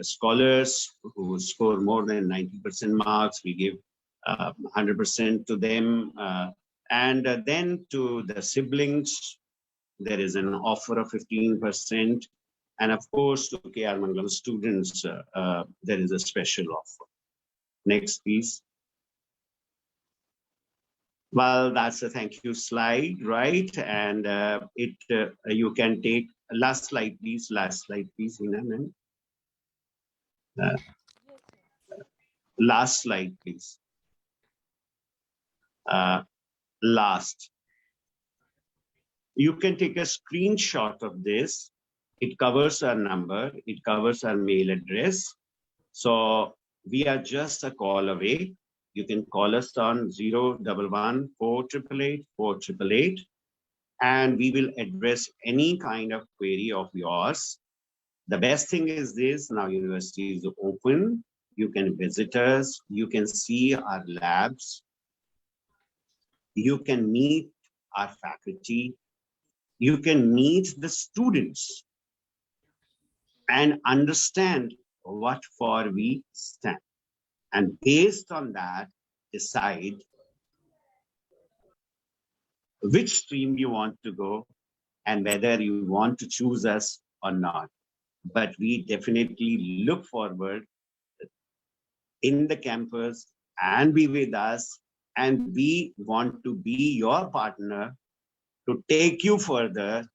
scholars who score more than 90% marks. We give 100% to them. And then to the siblings, there is an offer of 15%. And of course, to KR Mangalam students, there is a special offer. Next, please. Well, that's a thank you slide, right? And you can take last slide, please. Last slide, please, Heena, ma'am. Last slide, please. Last. You can take a screenshot of this. It covers our number. It covers our mail address. So we are just a call away. You can call us on 011 488 4888, and we will address any kind of query of yours. The best thing is this, now university is open. You can visit us. You can see our labs. You can meet our faculty. You can meet the students and understand what for we stand. And based on that, decide which stream you want to go and whether you want to choose us or not. But we definitely look forward in the campus and be with us. And we want to be your partner to take you further,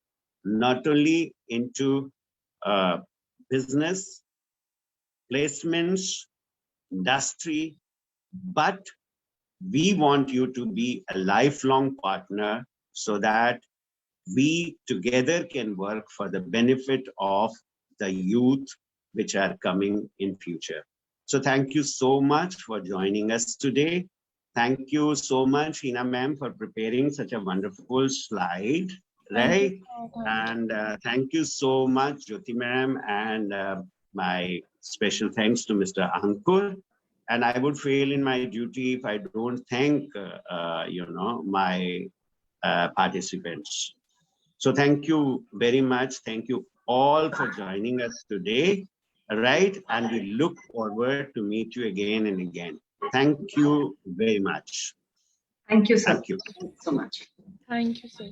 not only into business, placements, industry, but we want you to be a lifelong partner so that we together can work for the benefit of the youth which are coming in future. So thank you so much for joining us today. Thank you so much, Heena ma'am, for preparing such a wonderful slide, right? And thank you so much, Jyoti ma'am, and my special thanks to Mr. Ankur. And I would fail in my duty if I don't thank, my participants. So thank you very much. Thank you all for joining us today, right? And we look forward to meet you again and again. Thank you very much. Thank you, sir. Thank you. Thank you so much. Thank you, sir.